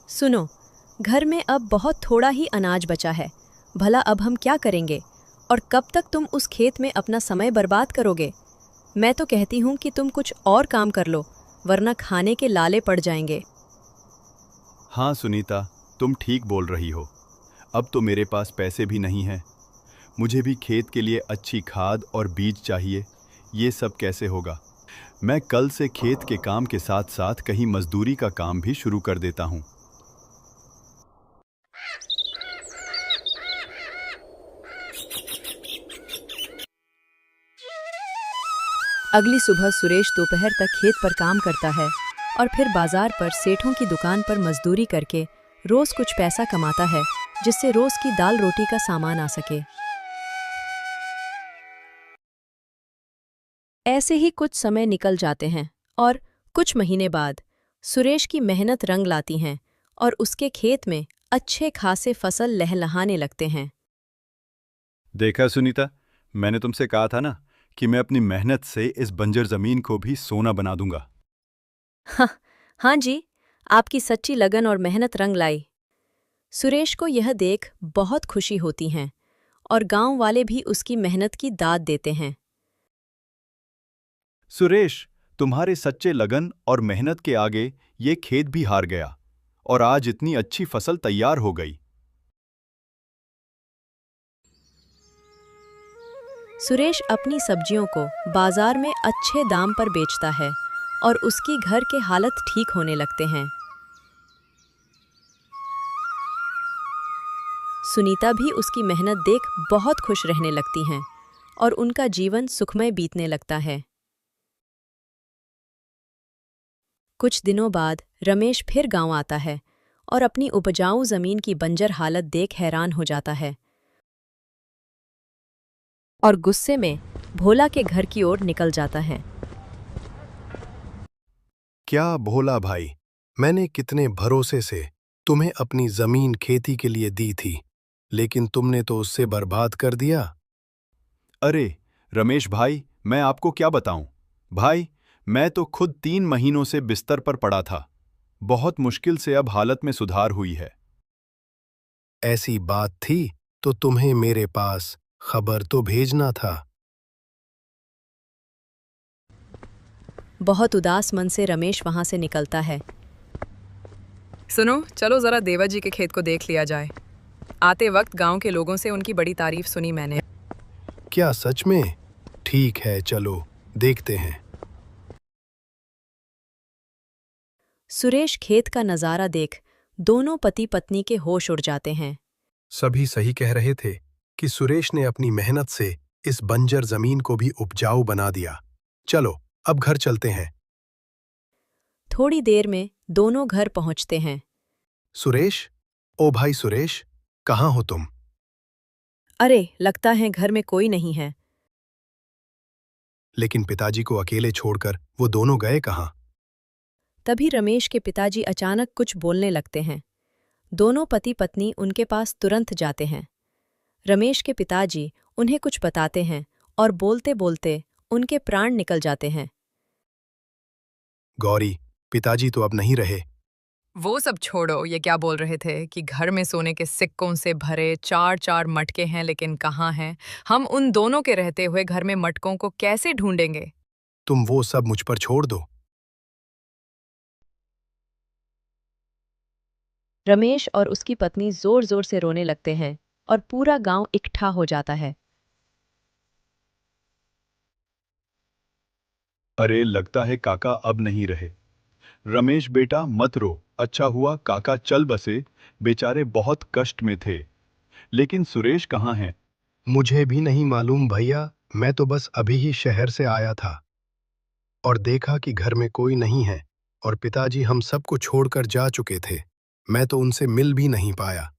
S1: सुनो, घर में अब बहुत थोड़ा ही अनाज बचा है। भला अब हम क्या करेंगे? और कब तक तुम उस खेत में अपना समय बर्बाद करोगे? मैं तो कहती हूँ कि तुम कुछ और काम कर लो, वरना खाने के लाले पड़ जाएंगे।
S9: हाँ सुनीता, तुम ठीक बोल रही हो। अब तो मेरे पास पैसे भी नहीं हैं। मुझे भी खेत के लिए अच्छी खाद और बीज चाहिए। ये सब कैसे होगा? मैं कल से खेत के काम के साथ साथ कहीं मजदूरी का काम भी शुरू कर देता हूँ।
S1: अगली सुबह सुरेश दोपहर तक खेत पर काम करता है और फिर बाजार पर सेठों की दुकान पर मजदूरी करके रोज कुछ पैसा कमाता है, जिससे रोज की दाल रोटी का सामान आ सके। ऐसे ही कुछ समय निकल जाते हैं और कुछ महीने बाद सुरेश की मेहनत रंग लाती हैं और उसके खेत में अच्छे खासे फसल लहलहाने लगते हैं।
S9: देखा सुनीता, मैंने तुमसे कहा था ना कि मैं अपनी मेहनत से इस बंजर जमीन को भी सोना बना दूंगा।
S1: हाँ जी, आपकी सच्ची लगन और मेहनत रंग लाई। सुरेश को यह देख बहुत खुशी होती है और गांव वाले भी उसकी मेहनत की दाद देते हैं।
S9: सुरेश, तुम्हारे सच्चे लगन और मेहनत के आगे ये खेत भी हार गया और आज इतनी अच्छी फसल तैयार हो गई।
S1: सुरेश अपनी सब्जियों को बाजार में अच्छे दाम पर बेचता है और उसकी घर के हालत ठीक होने लगते हैं। सुनीता भी उसकी मेहनत देख बहुत खुश रहने लगती हैं और उनका जीवन सुखमय बीतने लगता है। कुछ दिनों बाद रमेश फिर गांव आता है और अपनी उपजाऊ जमीन की बंजर हालत देख हैरान हो जाता है और गुस्से में भोला के घर की ओर निकल जाता है।
S6: क्या भोला भाई, मैंने कितने भरोसे से तुम्हें अपनी जमीन खेती के लिए दी थी, लेकिन तुमने तो उससे बर्बाद कर दिया।
S9: अरे रमेश भाई, मैं आपको क्या बताऊं। भाई, मैं तो खुद 3 महीनों से बिस्तर पर पड़ा था। बहुत मुश्किल से अब हालत में सुधार हुई है।
S6: ऐसी बात थी तो तुम्हें मेरे पास खबर तो भेजना था।
S1: बहुत उदास मन से रमेश वहां से निकलता है।
S10: सुनो, चलो जरा देवा जी के खेत को देख लिया जाए। आते वक्त गांव के लोगों से उनकी बड़ी तारीफ सुनी मैंने।
S6: क्या सच में? ठीक है, चलो देखते हैं।
S1: सुरेश खेत का नजारा देख दोनों पति पत्नी के होश उड़ जाते हैं।
S6: सभी सही कह रहे थे कि सुरेश ने अपनी मेहनत से इस बंजर जमीन को भी उपजाऊ बना दिया। चलो अब घर चलते हैं।
S1: थोड़ी देर में दोनों घर पहुंचते हैं।
S6: सुरेश, ओ भाई सुरेश, कहाँ हो तुम?
S1: अरे, लगता है घर में कोई नहीं है।
S6: लेकिन पिताजी को अकेले छोड़कर वो दोनों गए कहाँ?
S1: तभी रमेश के पिताजी अचानक कुछ बोलने लगते हैं। दोनों पति पत्नी उनके पास तुरंत जाते हैं। रमेश के पिताजी उन्हें कुछ बताते हैं और बोलते बोलते उनके प्राण निकल जाते हैं।
S6: गौरी, पिताजी तो अब नहीं रहे।
S10: वो सब छोड़ो, ये क्या बोल रहे थे कि घर में सोने के सिक्कों से भरे 4-4 मटके हैं, लेकिन कहाँ हैं? हम उन दोनों के रहते हुए घर में मटकों को कैसे ढूंढेंगे?
S6: तुम वो सब मुझ पर छोड़ दो।
S1: रमेश और उसकी पत्नी जोर जोर से रोने लगते हैं और पूरा गांव इकट्ठा हो जाता है।
S9: अरे, लगता है काका अब नहीं रहे। रमेश बेटा, मत रो। अच्छा हुआ काका चल बसे, बेचारे बहुत कष्ट में थे। लेकिन सुरेश कहाँ है?
S6: मुझे भी नहीं मालूम भैया, मैं तो बस अभी ही शहर से आया था और देखा कि घर में कोई नहीं है और पिताजी हम सबको छोड़कर जा चुके थे। मैं तो उनसे मिल भी नहीं पाया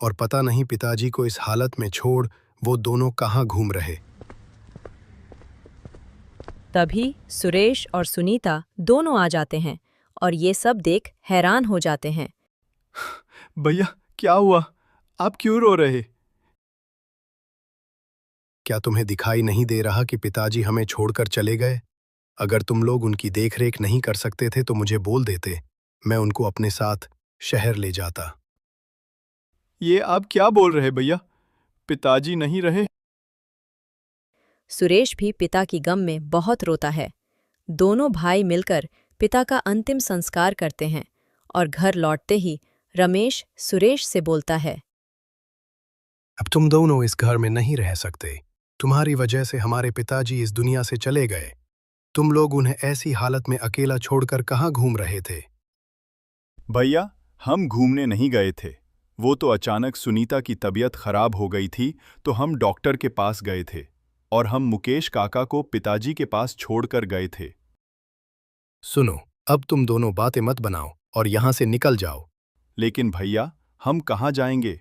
S6: और पता नहीं पिताजी को इस हालत में छोड़ वो दोनों कहाँ घूम रहे।
S1: तभी सुरेश और सुनीता दोनों आ जाते हैं और ये सब देख हैरान हो जाते हैं।
S9: भैया, क्या हुआ? आप क्यों रो रहे?
S6: क्या तुम्हें दिखाई नहीं दे रहा कि पिताजी हमें छोड़कर चले गए? अगर तुम लोग उनकी देखरेख नहीं कर सकते थे तो मुझे बोल देते, मैं उनको अपने साथ शहर ले जाता।
S9: ये आप क्या बोल रहे भैया? पिताजी नहीं रहे?
S1: सुरेश भी पिता की गम में बहुत रोता है। दोनों भाई मिलकर पिता का अंतिम संस्कार करते हैं और घर लौटते ही रमेश सुरेश से बोलता है,
S6: अब तुम दोनों इस घर में नहीं रह सकते। तुम्हारी वजह से हमारे पिताजी इस दुनिया से चले गए। तुम लोग उन्हें ऐसी हालत में अकेला छोड़कर कहाँ घूम रहे थे?
S9: भैया, हम घूमने नहीं गए थे। वो तो अचानक सुनीता की तबीयत खराब हो गई थी तो हम डॉक्टर के पास गए थे और हम मुकेश काका को पिताजी के पास छोड़कर गए थे।
S6: सुनो, अब तुम दोनों बातें मत बनाओ और यहाँ से निकल जाओ।
S9: लेकिन भैया, हम कहाँ जाएंगे?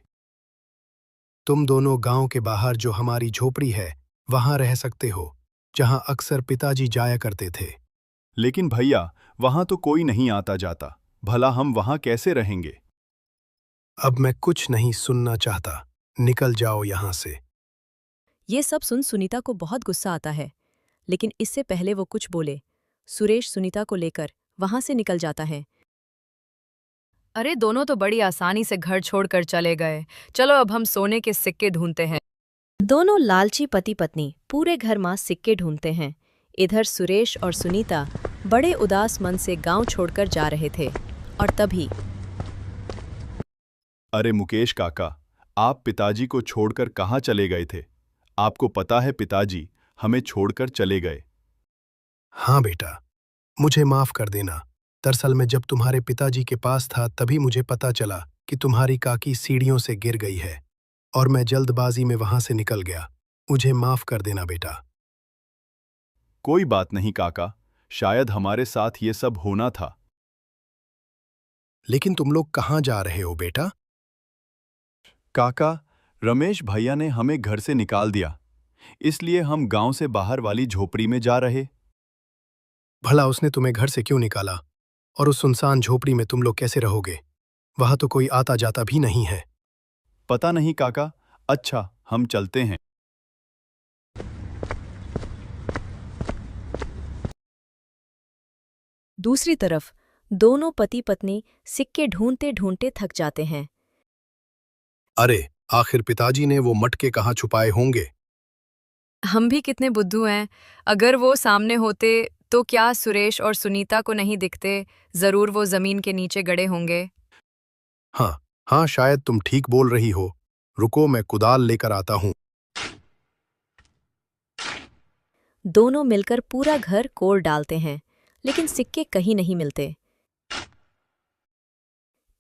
S6: तुम दोनों गांव के बाहर जो हमारी झोपड़ी है वहां रह सकते हो, जहां अक्सर पिताजी जाया करते थे।
S9: लेकिन भैया, वहां तो कोई नहीं आता जाता। भला हम वहां कैसे रहेंगे?
S6: अब मैं कुछ नहीं सुनना चाहता, निकल जाओ यहाँ से।
S1: ये सब सुन सुनीता को बहुत गुस्सा आता है, लेकिन इससे पहले वो कुछ बोले, सुरेश सुनीता को लेकर वहां से निकल जाता है।
S12: अरे, दोनों तो बड़ी आसानी से घर छोड़कर चले गए। चलो अब हम सोने के सिक्के ढूंढते हैं।
S1: दोनों लालची पति पत्नी पूरे घर में सिक्के ढूंढते हैं। इधर सुरेश और सुनीता बड़े उदास मन से गांव छोड़कर जा रहे थे और तभी
S9: अरे मुकेश काका, आप पिताजी को छोड़कर कहाँ चले गए थे? आपको पता है पिताजी हमें छोड़कर चले गए।
S6: हाँ बेटा, मुझे माफ कर देना। दरअसल मैं जब तुम्हारे पिताजी के पास था तभी मुझे पता चला कि तुम्हारी काकी सीढ़ियों से गिर गई है और मैं जल्दबाजी में वहां से निकल गया। मुझे माफ कर देना बेटा।
S9: कोई बात नहीं काका, शायद हमारे साथ ये सब होना था।
S6: लेकिन तुम लोग कहाँ जा रहे हो बेटा?
S9: काका, रमेश भैया ने हमें घर से निकाल दिया, इसलिए हम गांव से बाहर वाली झोपड़ी में जा रहे।
S6: भला उसने तुम्हें घर से क्यों निकाला? और उस सुनसान झोपड़ी में तुम लोग कैसे रहोगे? वहां तो कोई आता जाता भी नहीं है।
S9: पता नहीं काका। अच्छा, हम चलते हैं।
S1: दूसरी तरफ दोनों पति पत्नी सिक्के ढूंढते ढूंढते थक जाते हैं।
S6: अरे, आखिर पिताजी ने वो मटके कहाँ छुपाए होंगे?
S10: हम भी कितने बुद्धू हैं। अगर वो सामने होते तो क्या सुरेश और सुनीता को नहीं दिखते? जरूर वो जमीन के नीचे गड़े होंगे।
S6: हाँ हाँ, शायद तुम ठीक बोल रही हो। रुको, मैं कुदाल लेकर आता हूँ।
S1: दोनों मिलकर पूरा घर कोड़ डालते हैं, लेकिन सिक्के कहीं नहीं मिलते।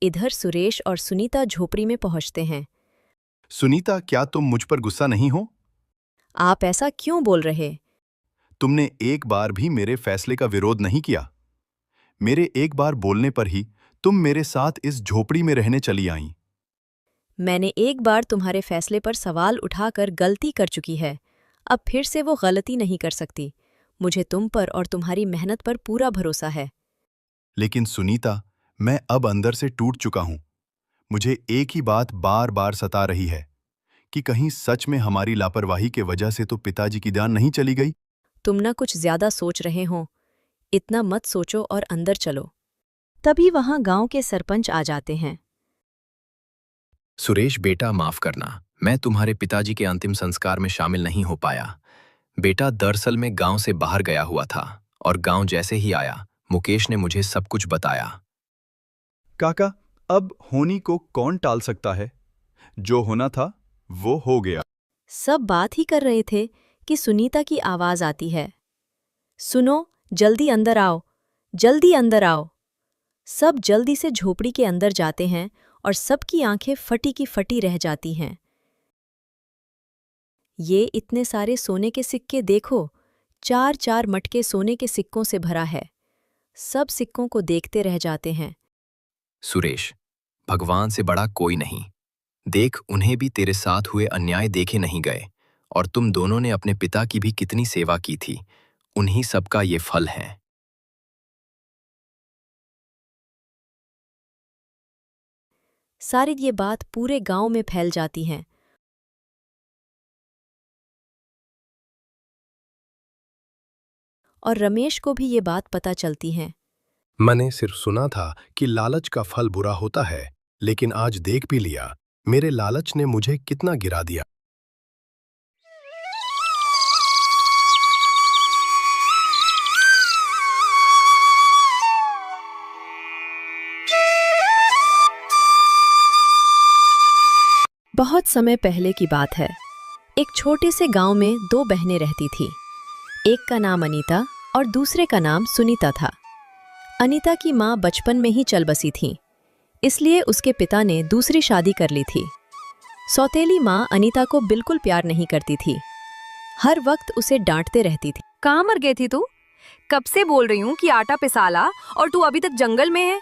S1: इधर सुरेश और सुनीता झोपड़ी में पहुंचते हैं।
S9: सुनीता, क्या तुम मुझ पर गुस्सा नहीं हो?
S1: आप ऐसा क्यों बोल रहे?
S9: तुमने एक बार भी मेरे फैसले का विरोध नहीं किया। मेरे एक बार बोलने पर ही तुम मेरे साथ इस झोपड़ी में रहने चली आईं।
S1: मैंने एक बार तुम्हारे फैसले पर सवाल उठाकर गलती कर चुकी है। अब फिर से वो गलती नहीं कर सकती। मुझे तुम पर और तुम्हारी मेहनत पर पूरा भरोसा है।
S9: लेकिन सुनीता, मैं अब अंदर से टूट चुका हूं। मुझे एक ही बात बार बार सता रही है कि कहीं सच में हमारी लापरवाही के वजह से तो पिताजी की जान नहीं चली गई।
S1: तुम ना कुछ ज्यादा सोच रहे हो। इतना मत सोचो और अंदर चलो। तभी वहां गांव के सरपंच आ जाते हैं।
S11: सुरेश बेटा, माफ करना, मैं तुम्हारे पिताजी के अंतिम संस्कार में शामिल नहीं हो पाया। बेटा दरअसल में गांव से बाहर गया हुआ था और गांव जैसे ही आया, मुकेश ने मुझे सब कुछ बताया।
S9: काका, अब होनी को कौन टाल सकता है? जो होना था वो हो गया।
S1: सब बात ही कर रहे थे कि सुनीता की आवाज आती है। सुनो, जल्दी अंदर आओ, जल्दी अंदर आओ। सब जल्दी से झोपड़ी के अंदर जाते हैं और सबकी आंखें फटी की फटी रह जाती हैं। ये इतने सारे सोने के सिक्के देखो, 4-4 मटके सोने के सिक्कों से भरा है। सब सिक्कों को देखते रह जाते हैं।
S11: सुरेश, भगवान से बड़ा कोई नहीं। देख, उन्हें भी तेरे साथ हुए अन्याय देखे नहीं गए, और तुम दोनों ने अपने पिता की भी कितनी सेवा की थी। उन्हीं सबका ये फल है।
S1: सारी ये बात पूरे गांव में फैल जाती है। और रमेश को भी ये बात पता चलती है।
S6: मैंने सिर्फ सुना था कि लालच का फल बुरा होता है, लेकिन आज देख भी लिया, मेरे लालच ने मुझे कितना गिरा दिया।
S1: बहुत समय पहले की बात है। एक छोटे से गांव में 2 बहनें रहती थीं। एक का नाम अनीता और दूसरे का नाम सुनीता था। अनीता की माँ बचपन में ही चल बसी थी, इसलिए उसके पिता ने दूसरी शादी कर ली थी। सौतेली माँ अनीता को बिल्कुल प्यार नहीं करती थी। हर वक्त उसे डांटते रहती थी।
S12: कहाँ मर गई थी तू? कब से बोल रही हूँ कि आटा पिसाला, और तू अभी तक जंगल में है।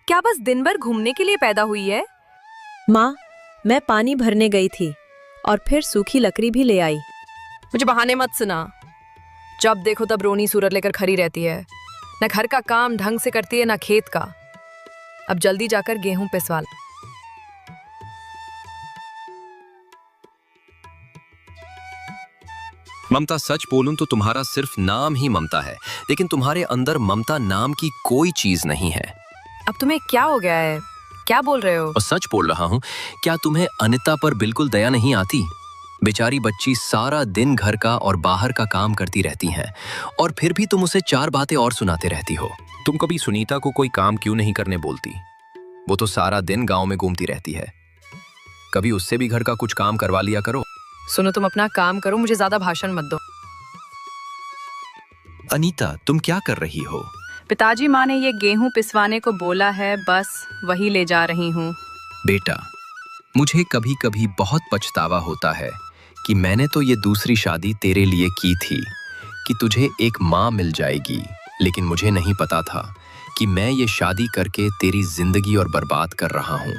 S12: क्या बस दिन भर घूमने के लिए पैदा हुई है?
S1: माँ, मैं पानी भरने गई थी और फिर सूखी लकड़ी भी ले आई।
S12: मुझे बहाने मत सुना। जब देखो तब रोनी सूरत लेकर खड़ी रहती है। न घर का काम ढंग से करती है, न खेत का। अब जल्दी जाकर गेहूं पिसवा ला।
S11: ममता, सच बोलूं तो तुम्हारा सिर्फ नाम ही ममता है, लेकिन तुम्हारे अंदर ममता नाम की कोई चीज नहीं है।
S12: अब तुम्हें क्या हो गया है? क्या बोल रहे हो?
S11: और सच बोल रहा हूँ। क्या तुम्हें अनिता पर बिल्कुल दया नहीं आती? बेचारी बच्ची सारा दिन घर का और बाहर का काम करती रहती हैं, और फिर भी तुम उसे 4 बातें और सुनाते रहती हो। तुम कभी सुनीता को कोई काम क्यों नहीं करने बोलती? वो तो सारा दिन गांव में घूमती रहती है। कभी उससे भी घर का कुछ काम करवा लिया करो।
S12: सुनो, तुम अपना काम करो, मुझे ज्यादा भाषण मत दो।
S11: अनीता, तुम क्या कर रही हो?
S12: पिताजी, माँ ने ये गेहूं पिसवाने को बोला है, बस वही ले जा रही हूँ।
S11: बेटा, मुझे कभी कभी बहुत पछतावा होता है कि मैंने तो ये दूसरी शादी तेरे लिए की थी कि तुझे एक माँ मिल जाएगी, लेकिन मुझे नहीं पता था कि मैं ये शादी करके तेरी जिंदगी और बर्बाद कर रहा हूँ।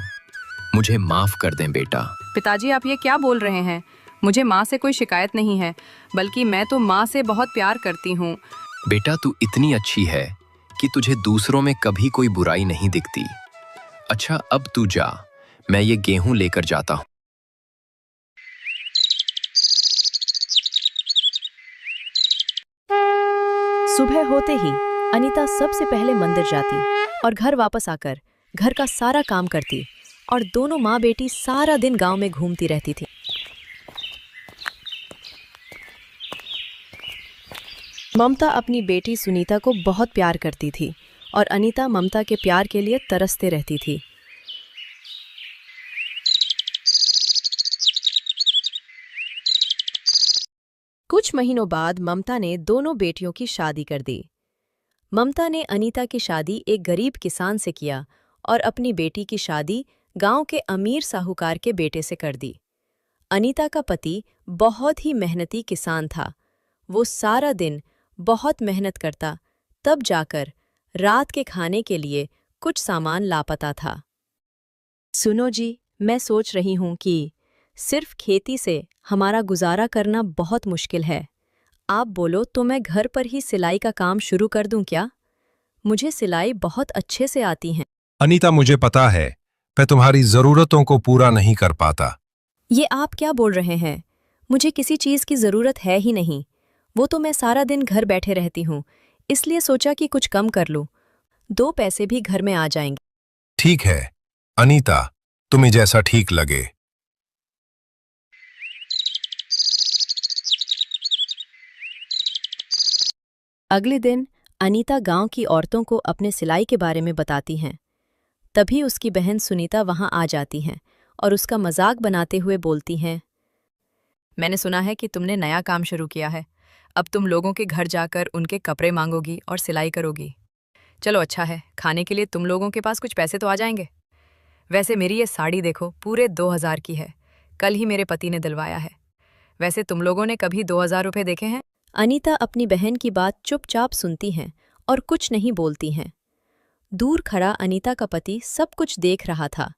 S11: मुझे माफ कर दें बेटा।
S10: पिताजी, आप ये क्या बोल रहे हैं? मुझे माँ से कोई शिकायत नहीं है, बल्कि मैं तो माँ से बहुत प्यार करती हूँ।
S11: बेटा, तू इतनी अच्छी है कि तुझे दूसरों में कभी कोई बुराई नहीं दिखती। अच्छा, अब तू जा, मैं ये गेहूं लेकर जाता हूँ।
S1: सुबह होते ही अनीता सबसे पहले मंदिर जाती और घर वापस आकर घर का सारा काम करती और दोनों माँ बेटी सारा दिन गांव में घूमती रहती थी। ममता अपनी बेटी सुनीता को बहुत प्यार करती थी और अनीता ममता के प्यार के लिए तरसते रहती थी। कुछ महीनों बाद ममता ने दोनों बेटियों की शादी कर दी। ममता ने अनीता की शादी एक गरीब किसान से किया और अपनी बेटी की शादी गांव के अमीर साहूकार के बेटे से कर दी। अनीता का पति बहुत ही मेहनती किसान था। वो सारा दिन बहुत मेहनत करता, तब जाकर रात के खाने के लिए कुछ सामान लापता था। सुनो जी, मैं सोच रही हूँ कि सिर्फ खेती से हमारा गुजारा करना बहुत मुश्किल है। आप बोलो तो मैं घर पर ही सिलाई का काम शुरू कर दूं क्या? मुझे सिलाई बहुत अच्छे से आती है।
S13: अनीता, मुझे पता है मैं तुम्हारी जरूरतों को पूरा नहीं कर पाता।
S1: ये आप क्या बोल रहे हैं? मुझे किसी चीज़ की ज़रूरत है ही नहीं। वो तो मैं सारा दिन घर बैठे रहती हूँ, इसलिए सोचा कि कुछ कम कर लूँ। 2 पैसे भी घर में आ जाएंगे।
S13: ठीक है अनीता, तुम्हें जैसा ठीक लगे।
S1: अगले दिन अनीता गांव की औरतों को अपने सिलाई के बारे में बताती हैं। तभी उसकी बहन सुनीता वहां आ जाती हैं और उसका मजाक बनाते हुए बोलती हैं,
S10: मैंने सुना है कि तुमने नया काम शुरू किया है। अब तुम लोगों के घर जाकर उनके कपड़े मांगोगी और सिलाई करोगी। चलो अच्छा है, खाने के लिए तुम लोगों के पास कुछ पैसे तो आ जाएंगे। वैसे मेरी ये साड़ी देखो, पूरे 2000 की है। कल ही मेरे पति ने दिलवाया है। वैसे तुम लोगों ने कभी 2000 रुपये देखे हैं?
S1: अनीता अपनी बहन की बात चुपचाप सुनती हैं और कुछ नहीं बोलती हैं। दूर खड़ा अनीता का पति सब कुछ देख रहा था।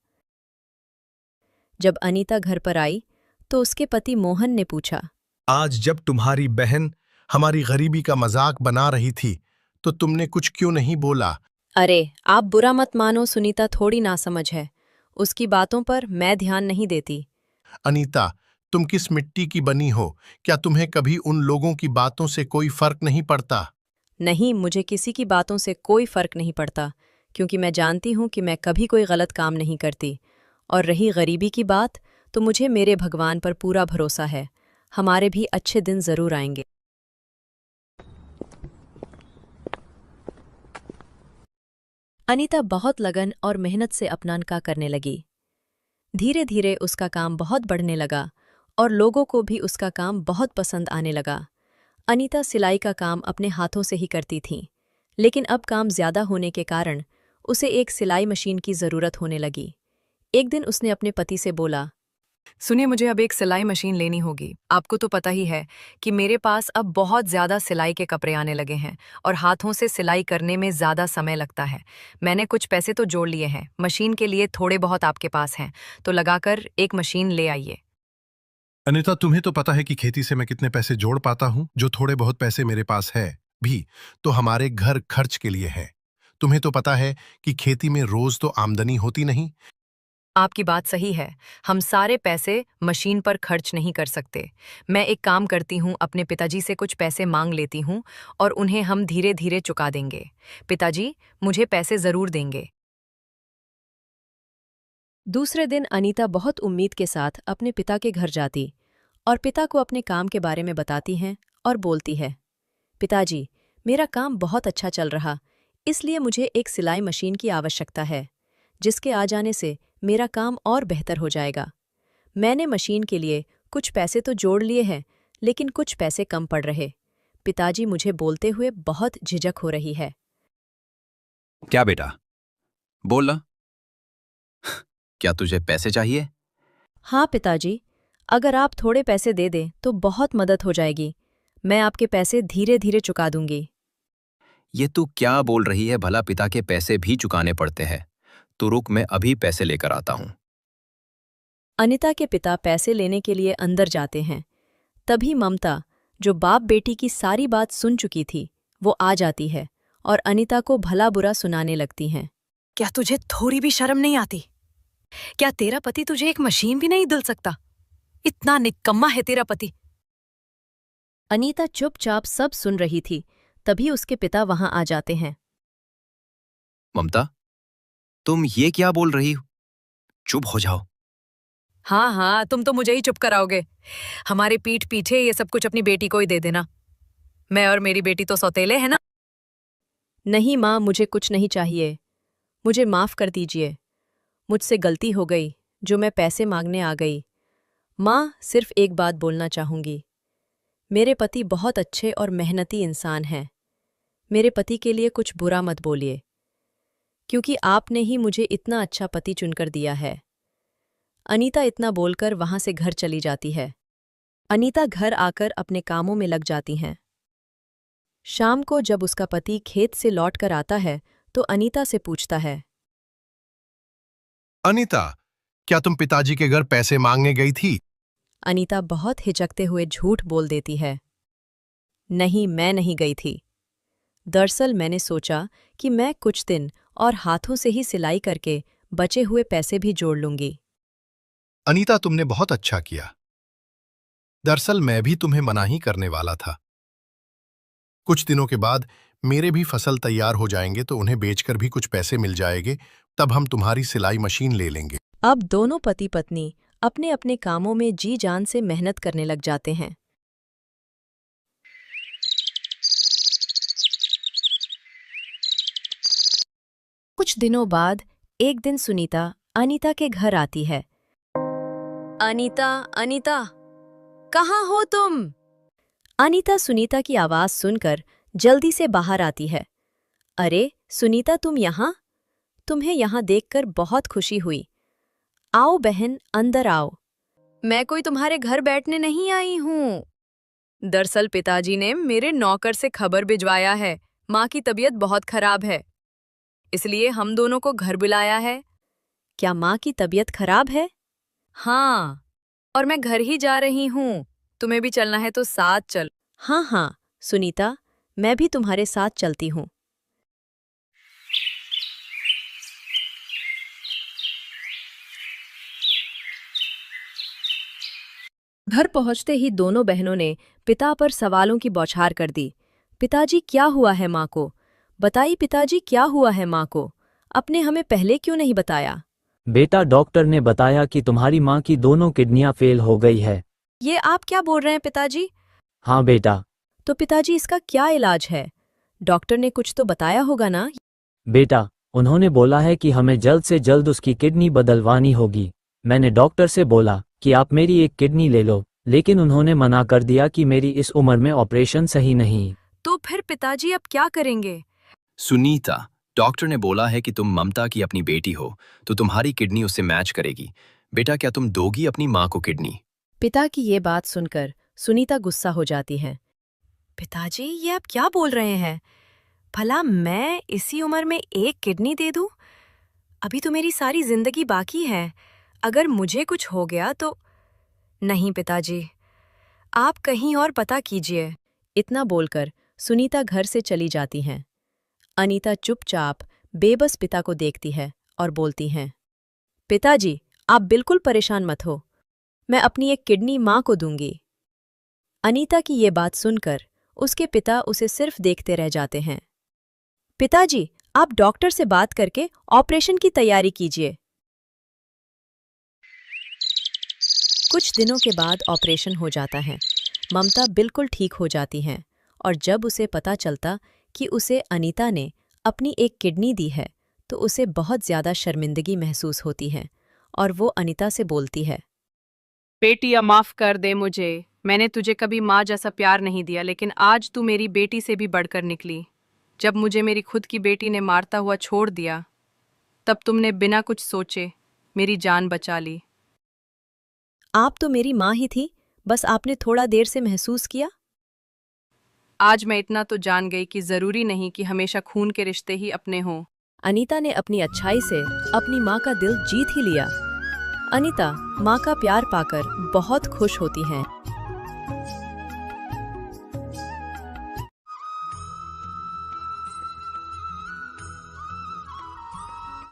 S1: जब अनीता घर पर आई तो उसके पति मोहन ने पूछा,
S6: आज जब तुम्हारी बहन हमारी गरीबी का मजाक बना रही थी तो तुमने कुछ क्यों नहीं बोला?
S1: अरे आप बुरा मत मानो, सुनीता थोड़ी नासमझ है। उसकी बातों पर मैं ध्यान नहीं देती।
S6: अनीता, तुम किस मिट्टी की बनी हो? क्या तुम्हें कभी उन लोगों की बातों से कोई फर्क नहीं पड़ता?
S1: नहीं, मुझे किसी की बातों से कोई फर्क नहीं पड़ता, क्योंकि मैं जानती हूँ कि मैं कभी कोई गलत काम नहीं करती। और रही गरीबी की बात, तो मुझे मेरे भगवान पर पूरा भरोसा है। हमारे भी अच्छे दिन जरूर आएंगे। अनीता बहुत लगन और मेहनत से अपना काम करने लगी। धीरे धीरे उसका काम बहुत बढ़ने लगा और लोगों को भी उसका काम बहुत पसंद आने लगा। अनीता सिलाई का काम अपने हाथों से ही करती थी, लेकिन अब काम ज्यादा होने के कारण उसे एक सिलाई मशीन की जरूरत होने लगी। एक दिन उसने अपने पति से बोला,
S10: सुनिए, मुझे अब एक सिलाई मशीन लेनी होगी। आपको तो पता ही है कि मेरे पास अब बहुत ज़्यादा सिलाई के कपड़े आने लगे हैं और हाथों से सिलाई करने में ज़्यादा समय लगता है। मैंने कुछ पैसे तो जोड़ लिए हैं, मशीन के लिए थोड़े बहुत आपके पास हैं, तो लगाकर एक मशीन ले आइए।
S13: अनीता, तुम्हें तो पता है कि खेती से मैं कितने पैसे जोड़ पाता हूँ। जो थोड़े बहुत पैसे मेरे पास है भी तो हमारे घर खर्च के लिए है। तुम्हें तो पता है कि खेती में रोज तो आमदनी होती नहीं।
S10: आपकी बात सही है, हम सारे पैसे मशीन पर खर्च नहीं कर सकते। मैं एक काम करती हूँ, अपने पिताजी से कुछ पैसे मांग लेती हूँ और उन्हें हम धीरे धीरे चुका देंगे। पिताजी मुझे पैसे जरूर देंगे।
S1: दूसरे दिन अनीता बहुत उम्मीद के साथ अपने पिता के घर जाती और पिता को अपने काम के बारे में बताती हैं और बोलती है, पिताजी, मेरा काम बहुत अच्छा चल रहा, इसलिए मुझे एक सिलाई मशीन की आवश्यकता है, जिसके आ जाने से मेरा काम और बेहतर हो जाएगा। मैंने मशीन के लिए कुछ पैसे तो जोड़ लिए हैं, लेकिन कुछ पैसे कम पड़ रहे। पिताजी मुझे बोलते हुए बहुत झिझक हो रही है।
S11: क्या बेटा, बोल ना। क्या तुझे पैसे चाहिए?
S1: हाँ पिताजी,
S10: अगर आप थोड़े पैसे दे दें तो बहुत मदद हो जाएगी। मैं आपके पैसे धीरे धीरे चुका दूंगी।
S11: ये तू क्या बोल रही है? भला पिता के पैसे भी चुकाने पड़ते हैं? तो रुक, मैं अभी पैसे लेकर आता हूँ।
S10: अनिता के पिता पैसे लेने के लिए अंदर जाते हैं। तभी ममता, जो बाप बेटी की सारी बात सुन चुकी थी, वो आ जाती है और अनिता को भला बुरा सुनाने लगती हैं।
S12: क्या तुझे थोड़ी भी शर्म नहीं आती? क्या तेरा पति तुझे एक मशीन भी नहीं दिल सकता? इतना निकम्मा है तेरा पति।
S10: अनीता चुपचाप सब सुन रही थी। तभी उसके पिता वहां आ जाते हैं।
S11: ममता, तुम ये क्या बोल रही हो? चुप हो जाओ।
S12: हाँ हाँ, तुम तो मुझे ही चुप कराओगे। हमारे पीठ पीछे ये सब कुछ अपनी बेटी को ही दे देना। मैं और मेरी बेटी तो सौतेले हैं ना।
S10: नहीं माँ, मुझे कुछ नहीं चाहिए। मुझे माफ कर दीजिए। मुझसे गलती हो गई जो मैं पैसे मांगने आ गई। माँ, सिर्फ एक बात बोलना चाहूंगी। मेरे पति बहुत अच्छे और मेहनती इंसान हैं। मेरे पति के लिए कुछ बुरा मत बोलिए, क्योंकि आपने ही मुझे इतना अच्छा पति चुनकर दिया है। अनीता इतना बोलकर वहां से घर चली जाती है। अनीता घर आकर अपने कामों में लग जाती हैं। शाम को जब उसका पति खेत से लौटकर आता है तो अनीता से पूछता है,
S13: अनीता, क्या तुम पिताजी के घर पैसे मांगने गई थी?
S10: अनीता बहुत हिचकते हुए झूठ बोल देती है। नहीं, मैं नहीं गई थी। दरअसल मैंने सोचा कि मैं कुछ दिन और हाथों से ही सिलाई करके बचे हुए पैसे भी जोड़ लूंगी।
S13: अनीता, तुमने बहुत अच्छा किया। दरअसल मैं भी तुम्हें मना ही करने वाला था। कुछ दिनों के बाद मेरे भी फसल तैयार हो जाएंगे तो उन्हें बेचकर भी कुछ पैसे मिल जाएंगे, तब हम तुम्हारी सिलाई मशीन ले लेंगे।
S10: अब दोनों पति पत्नी अपने अपने कामों में जी जान से मेहनत करने लग जाते हैं। कुछ दिनों बाद एक दिन सुनीता अनीता के घर आती है। अनीता, अनीता, कहाँ हो तुम? अनीता सुनीता की आवाज सुनकर जल्दी से बाहर आती है। अरे सुनीता, तुम यहाँ? तुम्हें यहाँ देखकर बहुत खुशी हुई। आओ बहन, अंदर आओ। मैं कोई तुम्हारे घर बैठने नहीं आई हूँ। दरअसल पिताजी ने मेरे नौकर से खबर भिजवाया है, माँ की तबीयत बहुत खराब है, इसलिए हम दोनों को घर बुलाया है। क्या माँ की तबीयत खराब है? हाँ, और मैं घर ही जा रही हूँ। तुम्हें भी चलना है तो साथ चल। हाँ हाँ सुनीता, मैं भी तुम्हारे साथ चलती हूँ। घर पहुंचते ही दोनों बहनों ने पिता पर सवालों की बौछार कर दी। पिताजी, क्या हुआ है माँ को? बताइए पिताजी, क्या हुआ है माँ को? आपने हमें पहले क्यों नहीं बताया?
S14: बेटा, डॉक्टर ने बताया कि तुम्हारी माँ की दोनों किडनियां फेल हो गई है।
S10: ये आप क्या बोल रहे हैं पिताजी?
S14: हाँ बेटा।
S10: तो पिताजी, इसका क्या इलाज है? डॉक्टर ने कुछ तो बताया होगा ना?
S14: बेटा, उन्होंने बोला है कि हमें जल्द से जल्द उसकी किडनी बदलवानी होगी। मैंने डॉक्टर से बोला कि आप मेरी एक किडनी ले लो, लेकिन उन्होंने मना कर दिया कि मेरी इस उम्र में ऑपरेशन सही नहीं।
S10: तो फिर पिताजी अब क्या करेंगे?
S11: सुनीता, डॉक्टर ने बोला है कि तुम ममता की अपनी बेटी हो, तो तुम्हारी किडनी उससे मैच करेगी। बेटा, क्या तुम दोगी अपनी माँ को किडनी?
S10: पिता की ये बात सुनकर सुनीता गुस्सा हो जाती है। पिताजी, ये आप क्या बोल रहे हैं? भला मैं इसी उम्र में एक किडनी दे दूं? अभी तो मेरी सारी जिंदगी बाकी है। अगर मुझे कुछ हो गया तो... नहीं पिताजी, आप कहीं और पता कीजिए। इतना बोलकर सुनीता घर से चली जाती हैं। अनीता चुपचाप बेबस पिता को देखती है और बोलती हैं, पिताजी, आप बिल्कुल परेशान मत हो। मैं अपनी एक किडनी माँ को दूंगी। अनीता की ये बात सुनकर उसके पिता उसे सिर्फ देखते रह जाते हैं। पिताजी, आप डॉक्टर से बात करके ऑपरेशन की तैयारी कीजिए। कुछ दिनों के बाद ऑपरेशन हो जाता है। ममता बिल्कुल ठीक हो जाती हैं और जब उसे पता चलता कि उसे अनीता ने अपनी एक किडनी दी है तो उसे बहुत ज़्यादा शर्मिंदगी महसूस होती है और वो अनीता से बोलती है,
S1: बेटिया, माफ कर दे मुझे। मैंने तुझे कभी माँ जैसा प्यार नहीं दिया, लेकिन आज तू मेरी बेटी से भी बढ़कर निकली। जब मुझे मेरी खुद की बेटी ने मारता हुआ छोड़ दिया, तब तुमने बिना कुछ सोचे मेरी जान बचा ली। आप तो मेरी माँ ही थी, बस आपने थोड़ा देर से महसूस किया।
S10: आज मैं इतना तो जान गई कि जरूरी नहीं कि हमेशा खून के रिश्ते ही अपने हों।
S1: अनीता ने अपनी अच्छाई से अपनी माँ का दिल जीत ही लिया। अनीता माँ का प्यार पाकर बहुत खुश होती हैं।